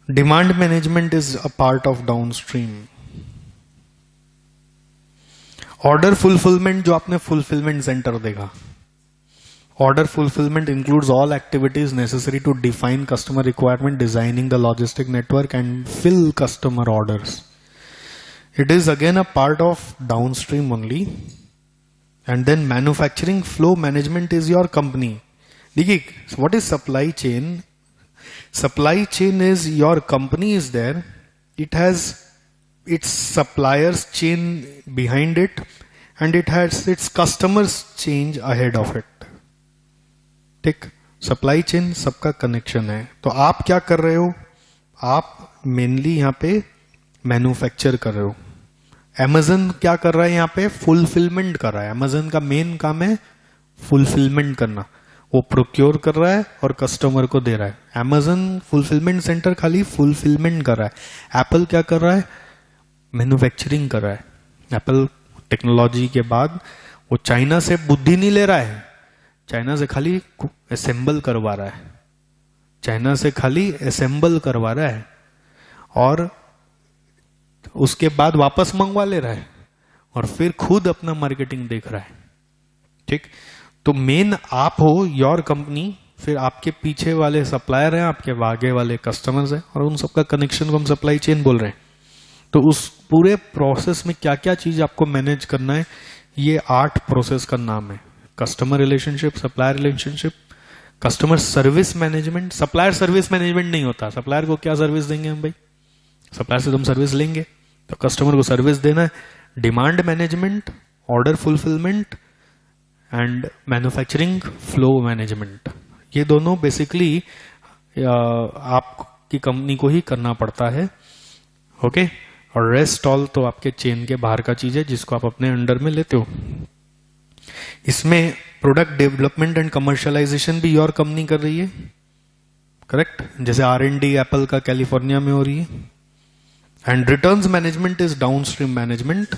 Demand management is a part of downstream. Order fulfillment जो आपने fulfillment center देखा. Order fulfillment includes all activities necessary to define customer requirement, designing the logistic network and fill customer orders. It is again a part of downstream only. And then manufacturing flow management is your company. देखिए, what is supply chain? Supply chain is your company is there. It has its suppliers chain behind it, and it has its customers chain ahead of it. ठीक, supply chain सबका कनेक्शन है। तो आप क्या कर रहे हो? आप मेनली यहाँ पे मैन्युफैक्चर कर रहे हो। Amazon क्या कर रहा है यहाँ पे? फुलफिलमेंट कर रहा है। Amazon का मेन काम है फुलफिलमेंट करना, वो प्रोक्योर कर रहा है और कस्टमर को दे रहा है। Amazon फुलफिलमेंट सेंटर खाली फुलफिलमेंट कर रहा है। एप्पल क्या कर रहा है? मैन्युफैक्चरिंग कर रहा है। एप्पल टेक्नोलॉजी के बाद वो चाइना से बुद्धि नहीं ले रहा है, चाइना से खाली असेंबल करवा रहा है, चाइना से खाली असेंबल करवा रहा है और उसके बाद वापस मंगवा ले रहा है और फिर खुद अपना मार्केटिंग देख रहा है। ठीक, तो मेन आप हो, योर कंपनी, फिर आपके पीछे वाले सप्लायर हैं, आपके आगे वाले कस्टमर्स हैं, और उन सबका कनेक्शन को हम सप्लाई चेन बोल रहे हैं। तो उस पूरे प्रोसेस में क्या क्या चीज आपको मैनेज करना है, ये 8 प्रोसेस का नाम है। Customer relationship, supplier relationship, customer service management. Supplier service management नहीं होता। सप्लायर को क्या सर्विस देंगे हम भाई? सप्लायर से तुम सर्विस लेंगे तो कस्टमर को सर्विस देना है। Demand management, order fulfilment and manufacturing flow management, ये दोनों बेसिकली आपकी कंपनी को ही करना पड़ता है। ओके, और रेस्ट ऑल तो आपके चेन के बाहर का चीज है जिसको आप अपने अंडर में लेते हो। इसमें प्रोडक्ट डेवलपमेंट एंड कमर्शियलाइजेशन भी योर कंपनी कर रही है, करेक्ट? जैसे R&D एप्पल का कैलिफोर्निया में हो रही है। And returns management is downstream management,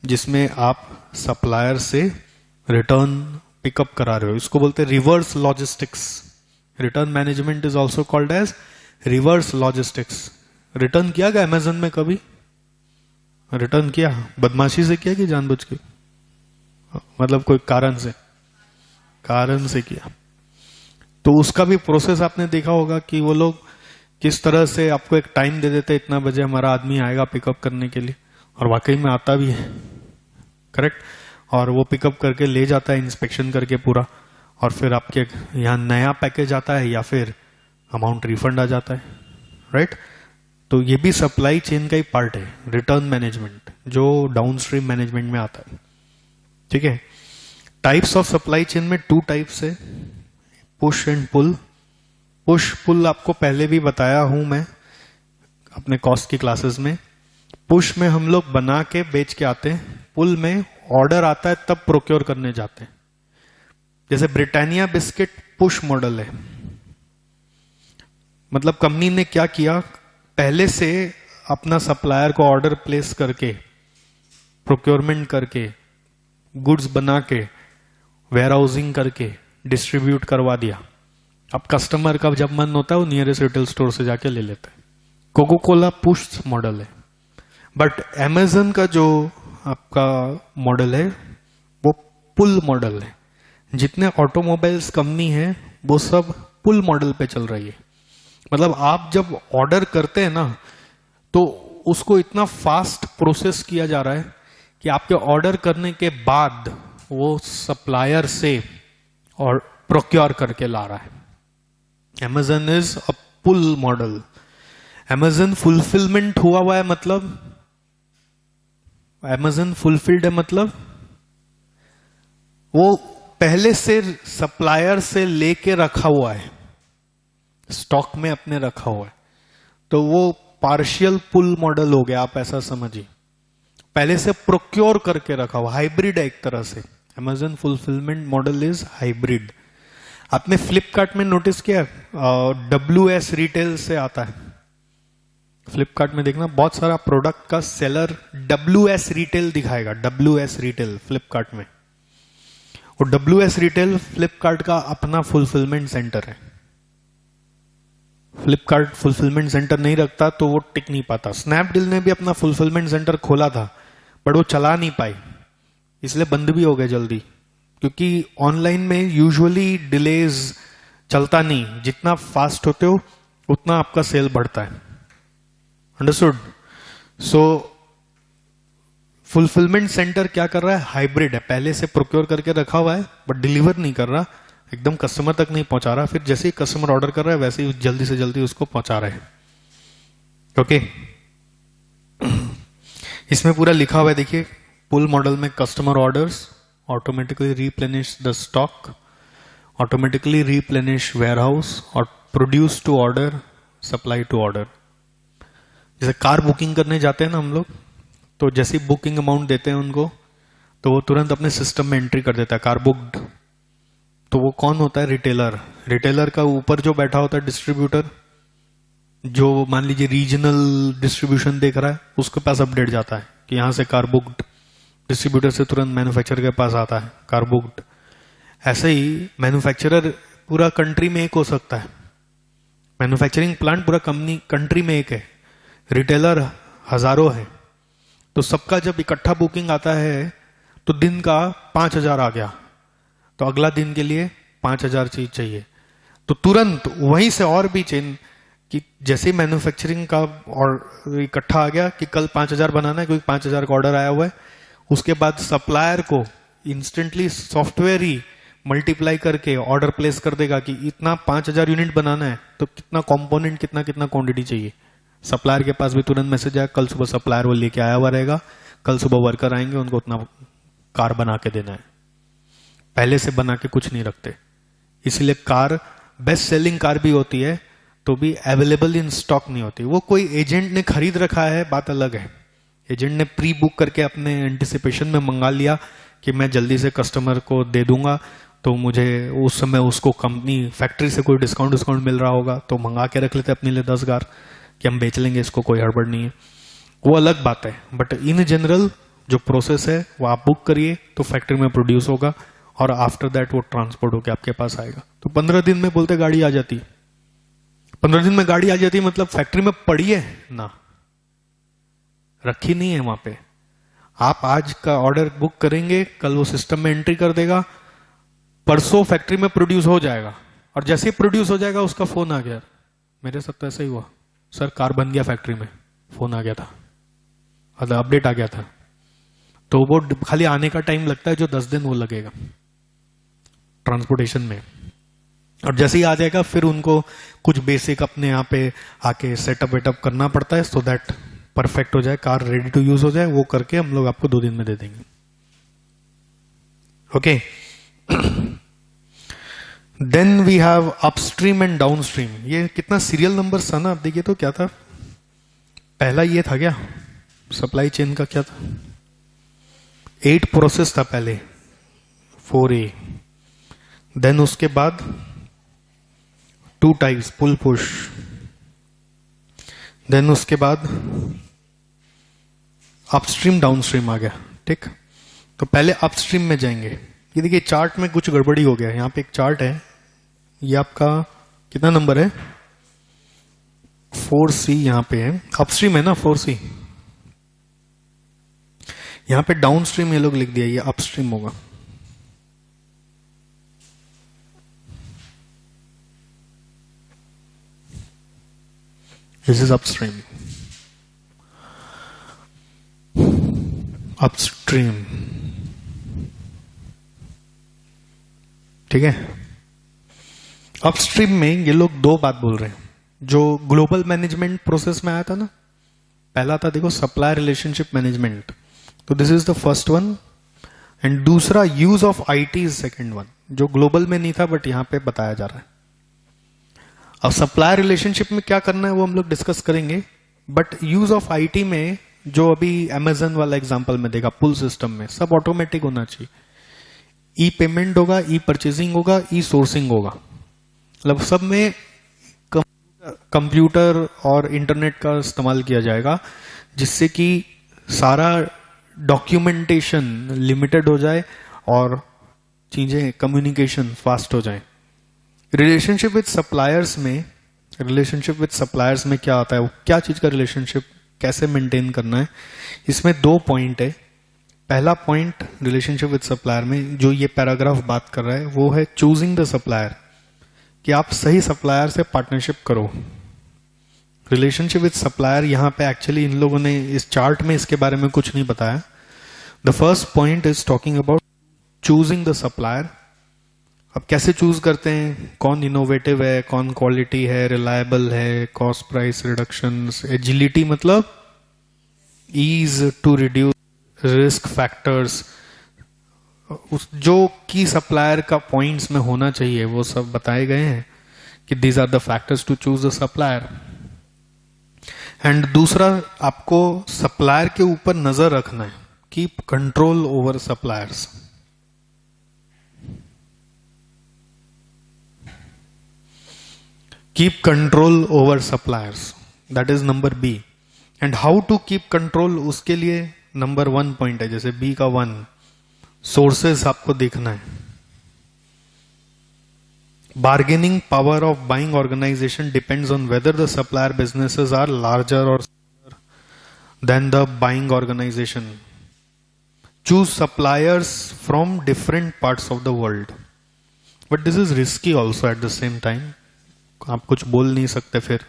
जिसमें आप सप्लायर से रिटर्न पिकअप करा रहे हो। इसको बोलते हैं reverse logistics. Return management is also called as reverse logistics. Return किया गया अमेजन में कभी? रिटर्न किया? बदमाशी से किया कि जानबूझ के? मतलब कोई कारण से किया। तो उसका भी प्रोसेस आपने देखा होगा कि वो लोग किस तरह से आपको एक टाइम दे देते, इतना बजे हमारा आदमी आएगा पिकअप करने के लिए, और वाकई में आता भी है, करेक्ट? और वो पिकअप करके ले जाता है इंस्पेक्शन करके पूरा, और फिर आपके यहाँ नया पैकेज आता है या फिर अमाउंट रिफंड आ जाता है, राइट? तो ये भी सप्लाई चेन का ही पार्ट है, रिटर्न मैनेजमेंट, जो डाउनस्ट्रीम मैनेजमेंट में आता है। ठीक है, टाइप्स ऑफ सप्लाई चेन में 2 टाइप्स है, push and pull. Push pull आपको पहले भी बताया हूं मैं अपने कॉस्ट की क्लासेस में। पुश में हम लोग बना के बेच के आते हैं, पुल में ऑर्डर आता है तब प्रोक्योर करने जाते हैं। जैसे ब्रिटानिया बिस्किट पुश मॉडल है, मतलब कंपनी ने क्या किया, पहले से अपना सप्लायर को ऑर्डर प्लेस करके, प्रोक्योरमेंट करके, गुड्स बना के, वेयरहाउसिंग करके डिस्ट्रीब्यूट करवा दिया। अब कस्टमर का जब मन होता है वो नियरेस्ट रिटेल स्टोर से जाके ले लेता है। कोको कोला पुश मॉडल है। बट अमेजन का जो आपका मॉडल है वो पुल मॉडल है। जितने ऑटोमोबाइल्स कंपनी है वो सब पुल मॉडल पे चल रही है। मतलब आप जब ऑर्डर करते हैं ना तो उसको इतना फास्ट प्रोसेस किया जा रहा है कि आपके ऑर्डर करने के बाद वो सप्लायर से और प्रोक्योर करके ला रहा है। Amazon is a pull model. Amazon fulfilment हुआ है, मतलब Amazon फुलफिल्ड है, मतलब वो पहले से सप्लायर से लेके रखा हुआ है, स्टॉक में अपने रखा हुआ है, तो वो पार्शियल पुल मॉडल हो गया। आप ऐसा समझिए, पहले से प्रोक्योर करके रखा हुआ, हाइब्रिड है एक तरह से। Amazon fulfilment model is hybrid. आपने फ्लिपकार्ट में नोटिस किया, WS रिटेल से आता है। फ्लिपकार्ट में देखना बहुत सारा प्रोडक्ट का सेलर WS रिटेल दिखाएगा, WS रिटेल फ्लिपकार्ट में। और WS रिटेल फ्लिपकार्ट का अपना फुलफिलमेंट सेंटर है। फ्लिपकार्ट फुलफिलमेंट सेंटर नहीं रखता तो वो टिक नहीं पाता। स्नैपडील ने भी अपना फुलफिलमेंट सेंटर खोला था बट वो चला नहीं पाई, इसलिए बंद भी हो गए जल्दी, क्योंकि ऑनलाइन में यूजुअली डिलेज चलता नहीं, जितना फास्ट होते हो उतना आपका सेल बढ़ता है। अंडरस्टूड? सो फुलफिलमेंट सेंटर क्या कर रहा है, हाइब्रिड है, पहले से प्रोक्योर करके रखा हुआ है बट डिलीवर नहीं कर रहा, एकदम कस्टमर तक नहीं पहुंचा रहा, फिर जैसे ही कस्टमर ऑर्डर कर रहा है वैसे ही जल्दी से जल्दी उसको पहुंचा रहे हैं। ओके, इसमें पूरा लिखा हुआ है, देखिए पुल मॉडल में customer orders automatically replenish the stock, automatically replenish warehouse और produce to order, supply to order. जैसे कार बुकिंग करने जाते हैं ना हम लोग, तो जैसे बुकिंग अमाउंट देते हैं उनको तो वो तुरंत अपने सिस्टम में एंट्री कर देता है कार बुक्ड। तो वो कौन होता है, रिटेलर। रिटेलर का ऊपर जो बैठा होता है डिस्ट्रीब्यूटर, जो मान लीजिए रीजनल डिस्ट्रीब्यूशन देख रहा है, उसके पास अपडेट जाता है कि यहां से कार बुक्ड। डिस्ट्रीब्यूटर से तुरंत मैन्युफैक्चरर के पास आता है कार बुक्ड। ऐसे ही मैन्युफैक्चरर पूरा कंट्री में एक हो सकता है, मैन्युफैक्चरिंग प्लांट पूरा कंट्री में एक है, रिटेलर हजारों है। तो सबका जब इकट्ठा बुकिंग आता है तो दिन का 5,000 आ गया, तो अगला दिन के लिए 5,000 चीज चाहिए, तो तुरंत वहीं से और भी चेन कि जैसे मैन्युफैक्चरिंग का और इकट्ठा आ गया कि कल 5,000 बनाना है क्योंकि 5,000 का ऑर्डर आया हुआ है, उसके बाद सप्लायर को इंस्टेंटली सॉफ्टवेयर ही मल्टीप्लाई करके ऑर्डर प्लेस कर देगा कि इतना 5,000 यूनिट बनाना है तो कितना कंपोनेंट, कितना कितना क्वांटिटी चाहिए। सप्लायर के पास भी तुरंत मैसेज आया, कल सुबह सप्लायर वो लेके आया हुआ रहेगा, कल सुबह वर्कर आएंगे, उनको उतना कार बना के देना है। पहले से बना के कुछ नहीं रखते, इसलिए कार बेस्ट सेलिंग कार भी होती है तो भी अवेलेबल इन स्टॉक नहीं होती। वो कोई एजेंट ने खरीद रखा है, बात अलग है। एजेंट ने प्री बुक करके अपने एंटिसिपेशन में मंगा लिया कि मैं जल्दी से कस्टमर को दे दूंगा, तो मुझे उस समय उसको कंपनी फैक्ट्री से कोई डिस्काउंट मिल रहा होगा तो मंगा के रख लेते अपने लिए 10 कार कि हम बेच लेंगे, इसको कोई हड़बड़ नहीं है, वो अलग बात है। बट इन जनरल जो प्रोसेस है वो आप बुक करिए तो फैक्ट्री में प्रोड्यूस होगा और आफ्टर दैट वो ट्रांसपोर्ट होकर आपके पास आएगा। तो 15 दिन में बोलते गाड़ी आ जाती, 15 दिन में गाड़ी आ जाती, मतलब फैक्ट्री में पड़ी है ना, रखी नहीं है वहां पे। आप आज का ऑर्डर बुक करेंगे, कल वो सिस्टम में एंट्री कर देगा, परसों फैक्ट्री में प्रोड्यूस हो जाएगा, और जैसे ही प्रोड्यूस हो जाएगा उसका फोन आ गया। मेरे साथ तो ऐसा ही हुआ, सर कार बन गया फैक्ट्री में, फोन आ गया था, अपडेट आ गया था। तो वो खाली आने का टाइम लगता है जो 10 दिन वो लगेगा ट्रांसपोर्टेशन में, और जैसे ही आ जाएगा फिर उनको कुछ बेसिक अपने यहाँ पे आके सेटअप वेटअप करना पड़ता है सो दैट परफेक्ट हो जाए, कार रेडी टू यूज हो जाए। वो करके हम लोग आपको 2 दिन में दे देंगे। Okay, then we have upstream and downstream. ये कितना सीरियल नंबर था ना, आप देखिए तो क्या था, पहला ये था क्या, सप्लाई चेन का क्या था, 8 प्रोसेस था पहले, 4A। देन उसके बाद 2 टाइप्स पुल पुश, देन उसके बाद अपस्ट्रीम डाउनस्ट्रीम आ गया। ठीक, तो पहले अपस्ट्रीम में जाएंगे। ये देखिए चार्ट में कुछ गड़बड़ी हो गया। यहाँ पे एक चार्ट है, ये आपका कितना नंबर है, 4C यहाँ पे है, अपस्ट्रीम है ना 4C, यहाँ पे डाउनस्ट्रीम ये लोग लिख दिया, ये अपस्ट्रीम होगा। This is upstream, upstream. ठीक है, अपस्ट्रीम में ये लोग 2 बात बोल रहे हैं। जो ग्लोबल मैनेजमेंट प्रोसेस में आया था ना, पहला था देखो सप्लाई रिलेशनशिप मैनेजमेंट, तो this is the first one, and दूसरा use of IT is second one, जो ग्लोबल में नहीं था बट यहां पे बताया जा रहा है। अब सप्लाई रिलेशनशिप में क्या करना है वो हम लोग डिस्कस करेंगे, बट यूज ऑफ आईटी में जो अभी अमेजन वाला एग्जांपल में देखा, पुल सिस्टम में सब ऑटोमेटिक होना चाहिए। ई पेमेंट होगा, ई परचेजिंग होगा, ई सोर्सिंग होगा, मतलब सब में कंप्यूटर और इंटरनेट का इस्तेमाल किया जाएगा, जिससे कि सारा डॉक्यूमेंटेशन लिमिटेड हो जाए और चीजें कम्युनिकेशन फास्ट हो जाए। रिलेशनशिप विद सप्लायर्स में, रिलेशनशिप विद सप्लायर्स में क्या आता है, वो क्या चीज का रिलेशनशिप कैसे मेंटेन करना है, इसमें 2 पॉइंट है। पहला पॉइंट रिलेशनशिप विद सप्लायर में जो ये पैराग्राफ बात कर रहा है वो है चूजिंग द सप्लायर, कि आप सही सप्लायर से पार्टनरशिप करो। रिलेशनशिप विद सप्लायर यहां पे एक्चुअली इन लोगों ने इस चार्ट में इसके बारे में कुछ नहीं बताया। The first point is talking about choosing the supplier. अब कैसे चूज करते हैं, कौन इनोवेटिव है, कौन क्वालिटी है, रिलायबल है, कॉस्ट प्राइस रिडक्शन, एजिलिटी मतलब ease to reduce risk factors, उस जो की सप्लायर का पॉइंट्स में होना चाहिए वो सब बताए गए हैं कि these are the factors to choose the supplier. And दूसरा आपको सप्लायर के ऊपर नजर रखना है, keep control over suppliers. Keep control over suppliers, that is number B. And how to keep control, उसके लिए नंबर 1 पॉइंट है, जैसे बी का 1, सोर्सेस आपको देखना है। Bargaining power of buying organisation depends on whether the supplier businesses are larger और than the buying organisation. Choose suppliers from different parts of the world, but this is risky also at the same time, आप कुछ बोल नहीं सकते। फिर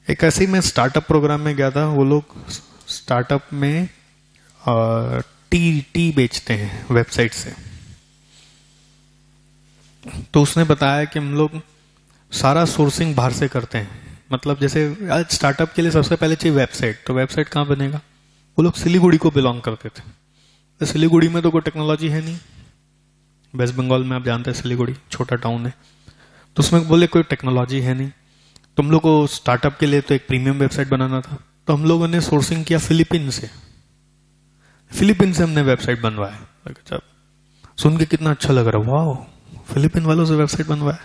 एक ऐसे ही मैं स्टार्टअप प्रोग्राम में गया था, वो लोग स्टार्टअप में टी बेचते हैं वेबसाइट से, तो उसने बताया कि हम लोग सारा सोर्सिंग बाहर से करते हैं। मतलब जैसे आज स्टार्टअप के लिए सबसे पहले चाहिए वेबसाइट, तो वेबसाइट कहाँ बनेगा, वो लोग सिलीगुड़ी को बिलोंग करते थे, तो सिलीगुड़ी में तो कोई टेक्नोलॉजी है नहीं, वेस्ट बंगाल में आप जानते हैं सिलीगुड़ी छोटा टाउन है, तो उसमें बोले कोई टेक्नोलॉजी है नहीं, तो हम लोग को स्टार्टअप के लिए तो एक प्रीमियम वेबसाइट बनाना था, तो हम लोगों ने सोर्सिंग किया फिलीपीन से हमने वेबसाइट बनवाया। जब सुन के कितना अच्छा लग रहा है, वाह फिलीपीन वालों से वेबसाइट बनवाया,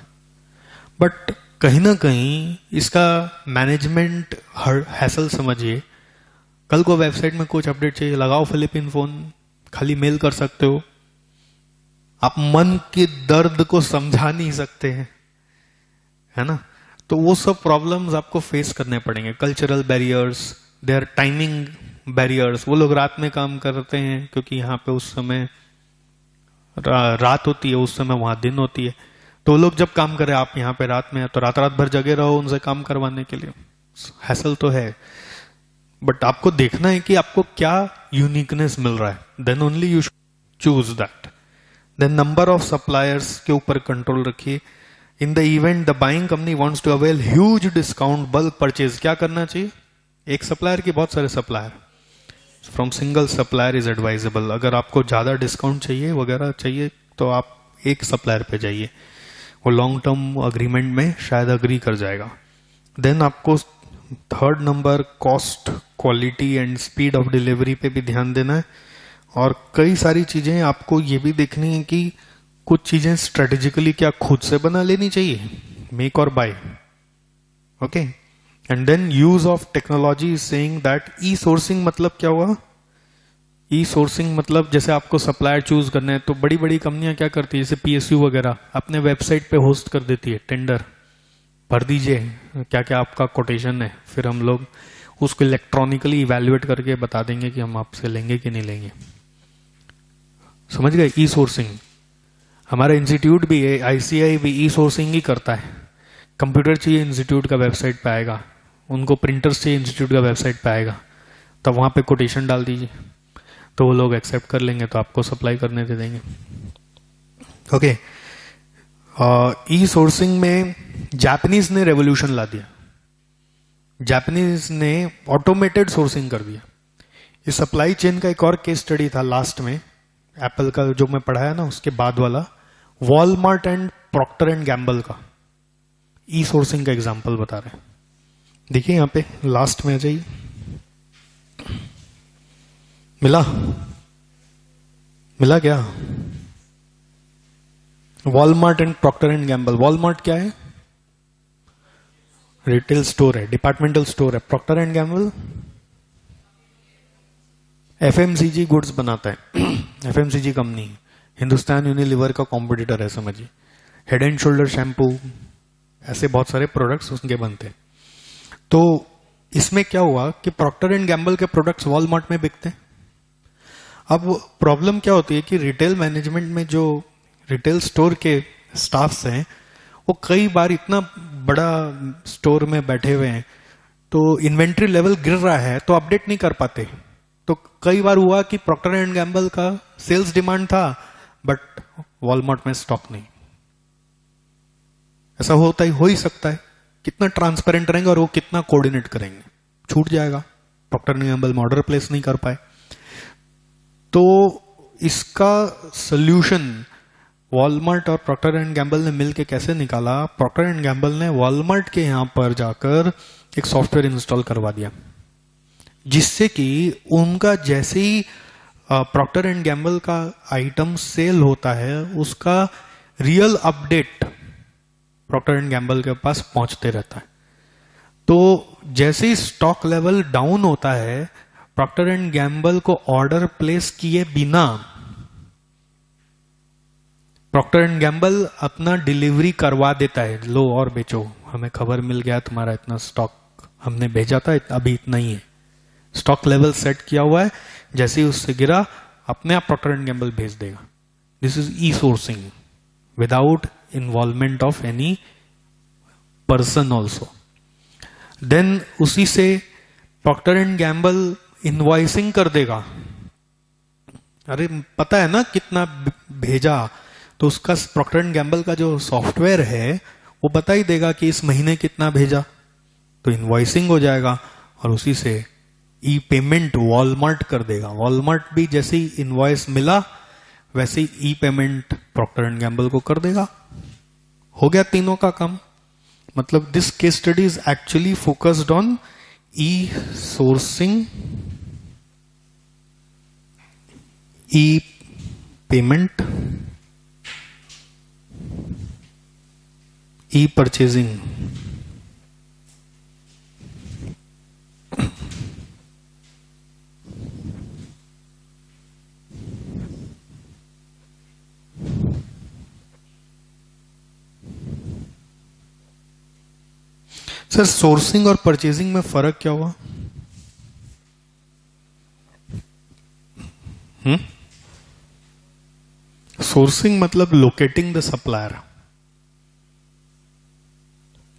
बट कहीं ना कहीं इसका मैनेजमेंट हैसल समझिए। कल को वेबसाइट में कुछ अपडेट चाहिए, लगाओ फिलीपीन फोन, खाली मेल कर सकते हो, आप मन के दर्द को समझा नहीं सकते हैं, है ना। तो वो सब प्रॉब्लम्स आपको फेस करने पड़ेंगे। Cultural barriers, there timing barriers, वो लोग रात में काम करते हैं क्योंकि यहाँ पे उस समय रात होती है, उस समय वहां दिन होती है, तो वो लोग जब काम करें, आप यहाँ पे रात में, तो रात भर जगे रहो उनसे काम करवाने के लिए, हैसल तो है, बट आपको देखना है कि आपको क्या यूनिकनेस मिल रहा है, then only you choose that. Then number of suppliers के ऊपर कंट्रोल रखिए। In the event the buying company wants to avail huge discount bulk purchase, क्या करना चाहिए, एक सप्लायर की बहुत सारे supplier, from single supplier is advisable. अगर आपको ज्यादा डिस्काउंट चाहिए वगैरह चाहिए तो आप एक सप्लायर पे जाइए, वो लॉन्ग टर्म अग्रीमेंट में शायद अग्री कर जाएगा। देन आपको third number cost, quality and speed of delivery पे भी ध्यान देना है, और कई सारी चीजें आपको ये भी देखनी है कि कुछ चीजें स्ट्रेटेजिकली क्या खुद से बना लेनी चाहिए, मेक और buy, okay. And then use of technology is saying that e sourcing मतलब क्या हुआ, ई सोर्सिंग मतलब जैसे आपको सप्लायर चूज करना है तो बड़ी बड़ी कंपनियां क्या करती है, जैसे पीएसयू वगैरह अपने वेबसाइट पे होस्ट कर देती है, टेंडर भर दीजिए क्या क्या आपका कोटेशन है, फिर हम लोग उसको इलेक्ट्रॉनिकली इवैल्यूएट करके बता देंगे कि हम आपसे लेंगे कि नहीं लेंगे। समझ गए, ई सोर्सिंग। हमारा इंस्टीट्यूट भी है, आईसीआई भी ई सोर्सिंग ही करता है। कंप्यूटर चाहिए इंस्टीट्यूट का वेबसाइट पे आएगा, उनको प्रिंटर्स चाहिए इंस्टीट्यूट का वेबसाइट पे आएगा, तब वहां पे कोटेशन डाल दीजिए तो वो लोग एक्सेप्ट कर लेंगे, तो आपको सप्लाई करने दे देंगे। ओके, ई सोर्सिंग में जापानीज ने रेवोल्यूशन ला दिया। जापानीज ने ऑटोमेटेड सोर्सिंग कर दिया। इस सप्लाई चेन का एक और केस स्टडी था लास्ट में, एप्पल का जो मैं पढ़ाया ना उसके बाद वाला, Walmart and Procter and Gamble का ई सोर्सिंग का एग्जांपल बता रहे हैं। देखिए यहां पे लास्ट में आ जाइए, मिला क्या, Walmart and Procter and Gamble. Walmart क्या है, रिटेल स्टोर है, डिपार्टमेंटल स्टोर है। Procter and Gamble FMCG goods बनाता है। एफएमसीजी कंपनी हिंदुस्तान यूनिलीवर का कॉम्पिटिटर है, समझिए। हेड एंड शोल्डर शैम्पू, ऐसे बहुत सारे प्रोडक्ट्स उसके बनते हैं। तो इसमें क्या हुआ कि प्रॉक्टर एंड गैम्बल के प्रोडक्ट्स वॉलमार्ट में बिकते हैं। अब प्रॉब्लम क्या होती है कि रिटेल मैनेजमेंट में जो रिटेल स्टोर के स्टाफ्स हैं वो कई बार इतना बड़ा स्टोर में बैठे हुए हैं तो इन्वेंट्री लेवल गिर रहा है तो अपडेट नहीं कर पाते। तो कई बार हुआ कि प्रॉक्टर एंड गैम्बल का सेल्स डिमांड था बट वॉलमार्ट में स्टॉक नहीं। ऐसा होता ही हो ही सकता है, कितना ट्रांसपेरेंट रहेंगे और वो कितना कोऑर्डिनेट करेंगे, छूट जाएगा, प्रॉक्टर एंड गैम्बल में ऑर्डर प्लेस नहीं कर पाए। तो इसका सोल्यूशन वॉलमार्ट और प्रॉक्टर एंड गैम्बल ने मिलकर कैसे निकाला, प्रॉक्टर एंड गैम्बल ने वॉलमार्ट के यहां पर जाकर एक सॉफ्टवेयर इंस्टॉल करवा दिया जिससे कि उनका जैसे ही प्रॉक्टर एंड गैम्बल का आइटम सेल होता है उसका real update Procter and Gamble के पास पहुंचते रहता है। तो जैसे ही स्टॉक लेवल डाउन होता है प्रॉक्टर एंड गैम्बल को ऑर्डर प्लेस किए बिना प्रॉक्टर एंड गैम्बल अपना डिलीवरी करवा देता है, लो और बेचो, हमें खबर मिल गया तुम्हारा इतना स्टॉक हमने भेजा था, अभी इतना ही है, स्टॉक लेवल सेट किया हुआ है, जैसे ही उससे गिरा अपने आप प्रॉक्टर एंड गैम्बल भेज देगा। This is e sourcing without involvement of any person also. Then उसी से प्रॉक्टर एंड गैम्बल इनवॉइसिंग कर देगा, अरे पता है ना कितना भेजा, तो उसका प्रॉक्टर एंड गैम्बल का जो सॉफ्टवेयर है वो बता ही देगा कि इस महीने कितना भेजा, तो इनवॉइसिंग हो जाएगा और उसी से ई पेमेंट वॉलमार्ट कर देगा। वॉलमार्ट भी जैसे ही इनवॉइस मिला वैसे ही e payment Procter and Gamble को कर देगा। हो गया तीनों का काम। मतलब this case study is actually focused on e sourcing, e payment, e purchasing. Sir sourcing और परचेजिंग में फर्क क्या हुआ? सोर्सिंग मतलब लोकेटिंग द सप्लायर,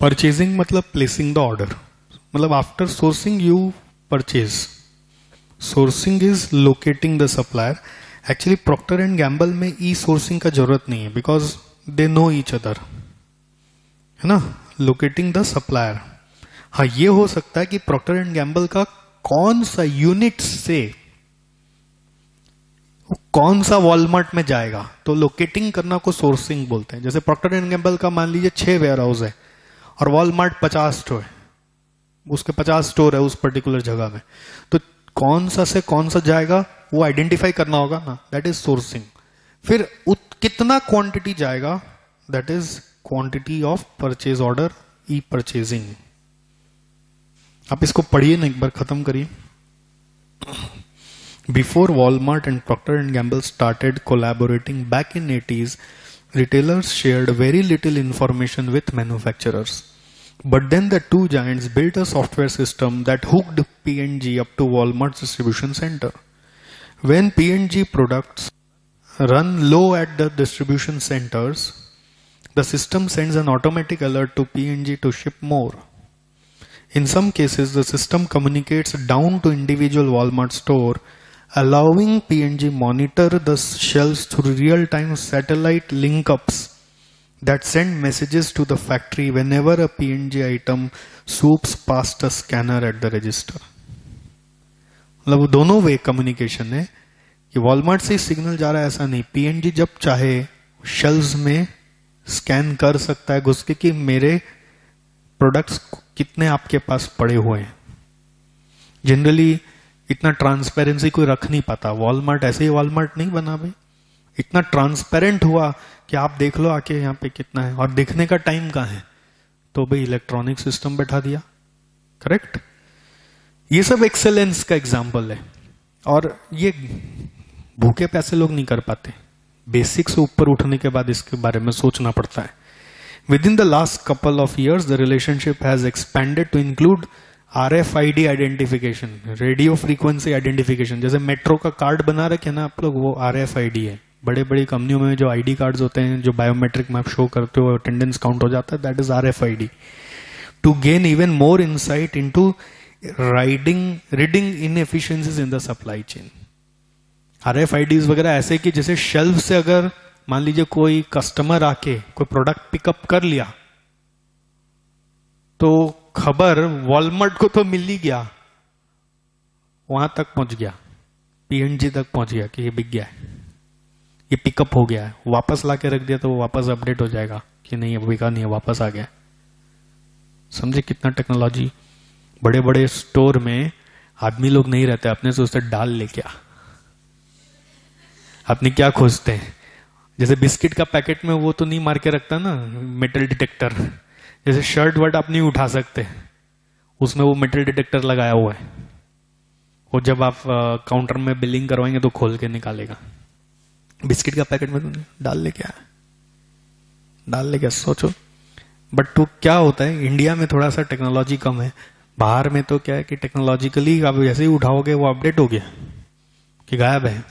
परचेजिंग मतलब प्लेसिंग द ऑर्डर। मतलब after sourcing you purchase, sourcing is locating the supplier. Actually Procter and Gamble में ई सोर्सिंग का जरूरत नहीं है because they know each other, है ना, लोकेटिंग द सप्लायर। हाँ ये हो सकता है कि प्रॉक्टर एंड गैम्बल का कौन सा यूनिट से कौन सा वॉलमार्ट में जाएगा, तो लोकेटिंग करना को सोर्सिंग बोलते हैं। जैसे प्रॉक्टर एंड गैम्बल का मान लीजिए 6 वेयर हाउस है और वॉलमार्ट 50 स्टोर है, उसके 50 स्टोर है उस पर्टिकुलर जगह में, तो कौन सा से कौन सा जाएगा वो आइडेंटिफाई करना होगा ना, दैट इज सोर्सिंग। फिर कितना क्वांटिटी जाएगा, that is quantity of purchase order, E purchasing. आप इसको पढ़िए ना, एक बार खत्म करिए। Before Walmart and Procter & Gamble started collaborating back in 80s, retailers shared very little information with manufacturers. But then the two giants built a software system that hooked P&G up to Walmart's distribution center. When P&G products run low at the distribution centers, the system sends an automatic alert to P&G to ship more. In some cases, the system communicates down to individual Walmart store, allowing P&G monitor the shelves through real-time satellite link-ups that send messages to the factory whenever a P&G item swoops past a scanner at the register. मतलब दोनों वे कम्युनिकेशन है कि वॉलमार्ट से सिग्नल जा रहा है, ऐसा नहीं। P&G जब चाहे शेल्व्स में स्कैन कर सकता है घुस के कि मेरे प्रोडक्ट्स कितने आपके पास पड़े हुए हैं। जनरली इतना ट्रांसपेरेंसी कोई रख नहीं पाता। वॉलमार्ट ऐसे ही वॉलमार्ट नहीं बना भाई, इतना ट्रांसपेरेंट हुआ कि आप देख लो आके यहाँ पे कितना है, और देखने का टाइम कहाँ है, तो भाई इलेक्ट्रॉनिक सिस्टम बैठा दिया। करेक्ट। ये सब एक्सेलेंस का एग्जाम्पल है, और ये भूखे पैसे लोग नहीं कर पाते। बेसिक से ऊपर उठने के बाद इसके बारे में सोचना पड़ता है। Within the last couple of years, the relationship has expanded to include RFID identification, radio frequency identification. जैसे मेट्रो का कार्ड बना रखे ना आप लोग, वो RFID है। बड़े बड़ी कंपनियों में जो आईडी कार्ड्स होते हैं, जो बायोमेट्रिक में आप शो करते हो, अटेंडेंस काउंट हो जाता है, that is RFID। To gain even more insight into reading inefficiencies in the supply chain. RFIDs वगैरह ऐसे कि जैसे शेल्फ से अगर मान लीजिए कोई कस्टमर आके कोई प्रोडक्ट पिकअप कर लिया, तो खबर वॉलमार्ट को तो मिल ही गया, वहां तक पहुंच गया, P&G तक पहुंच गया कि ये बिक गया है, ये पिकअप हो गया है। वापस लाके रख दिया तो वो वापस अपडेट हो जाएगा कि नहीं अब बिका नहीं है, वापस आ गया। समझे कितना टेक्नोलॉजी। बड़े बड़े स्टोर में आदमी लोग नहीं रहते, अपने से उससे डाल लेके आ। अपने क्या खोजते हैं, जैसे बिस्किट का पैकेट में वो तो नहीं मार के रखता ना मेटल डिटेक्टर, जैसे शर्ट वर्ट आप नहीं उठा सकते, उसमें वो मेटल डिटेक्टर लगाया हुआ है। वो जब आप काउंटर में बिलिंग करवाएंगे तो खोल के निकालेगा। बिस्किट का पैकेट में तो नहीं, डाल लेके आया, डाल लेके। सोचो। बट तो क्या होता है, इंडिया में थोड़ा सा टेक्नोलॉजी कम है। बाहर में तो क्या है कि टेक्नोलॉजिकली आप जैसे ही उठाओगे वो अपडेट हो गया कि गायब है।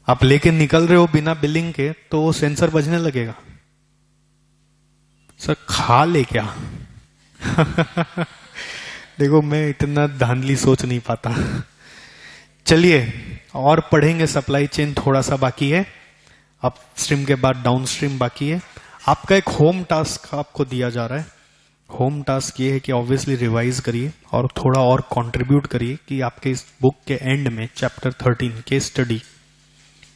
आप लेके निकल रहे हो बिना बिलिंग के तो वो सेंसर बजने लगेगा। सर खा ले क्या? देखो मैं इतना धांधली सोच नहीं पाता। चलिए और पढ़ेंगे, सप्लाई चेन थोड़ा सा बाकी है, अप स्ट्रीम के बाद डाउन स्ट्रीम बाकी है। आपका एक होम टास्क आपको दिया जा रहा है। होम टास्क ये है कि ऑब्वियसली रिवाइज करिए और थोड़ा और कंट्रीब्यूट करिए कि आपके इस बुक के एंड में चैप्टर 13 केस स्टडी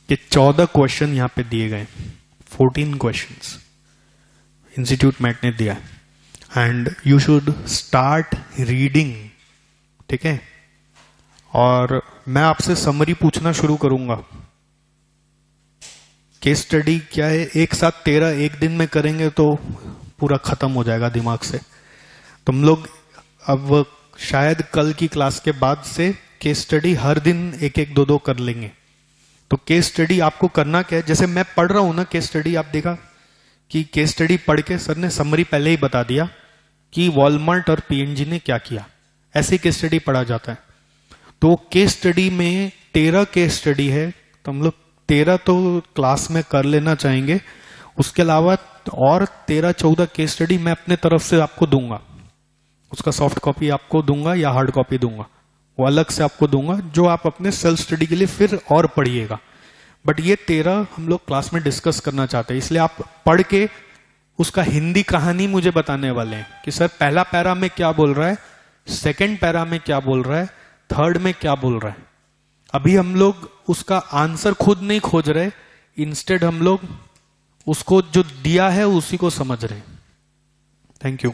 के 14 क्वेश्चन यहां पे दिए गए, 14 क्वेश्चंस इंस्टीट्यूट मैट ने दिया, and you should start reading. ठीक है, और मैं आपसे समरी पूछना शुरू करूंगा। केस स्टडी क्या है, एक साथ 13 एक दिन में करेंगे तो पूरा खत्म हो जाएगा दिमाग से। तुम लोग अब शायद कल की क्लास के बाद से केस स्टडी हर दिन एक एक दो दो कर लेंगे। तो केस स्टडी आपको करना क्या है, जैसे मैं पढ़ रहा हूं ना केस स्टडी, आप देखा कि केस स्टडी पढ़ के सर ने समरी पहले ही बता दिया कि वॉलमार्ट और P&G ने क्या किया, ऐसे केस स्टडी पढ़ा जाता है। तो केस स्टडी में 13 केस स्टडी है, तो हम लोग 13 तो क्लास में कर लेना चाहेंगे। उसके अलावा और 13-14 केस स्टडी मैं अपने तरफ से आपको दूंगा। उसका सॉफ्ट कॉपी आपको दूंगा या हार्ड कॉपी दूंगा, वो अलग से आपको दूंगा, जो आप अपने सेल्फ स्टडी के लिए फिर और पढ़िएगा। बट ये 13 हम लोग क्लास में डिस्कस करना चाहते हैं, इसलिए आप पढ़ के उसका हिंदी कहानी मुझे बताने वाले हैं कि सर पहला पैरा में क्या बोल रहा है, सेकेंड पैरा में क्या बोल रहा है, थर्ड में क्या बोल रहा है। अभी हम लोग उसका आंसर खुद नहीं खोज रहे, इंस्टेड हम लोग उसको जो दिया है उसी को समझ रहे हैं। Thank you.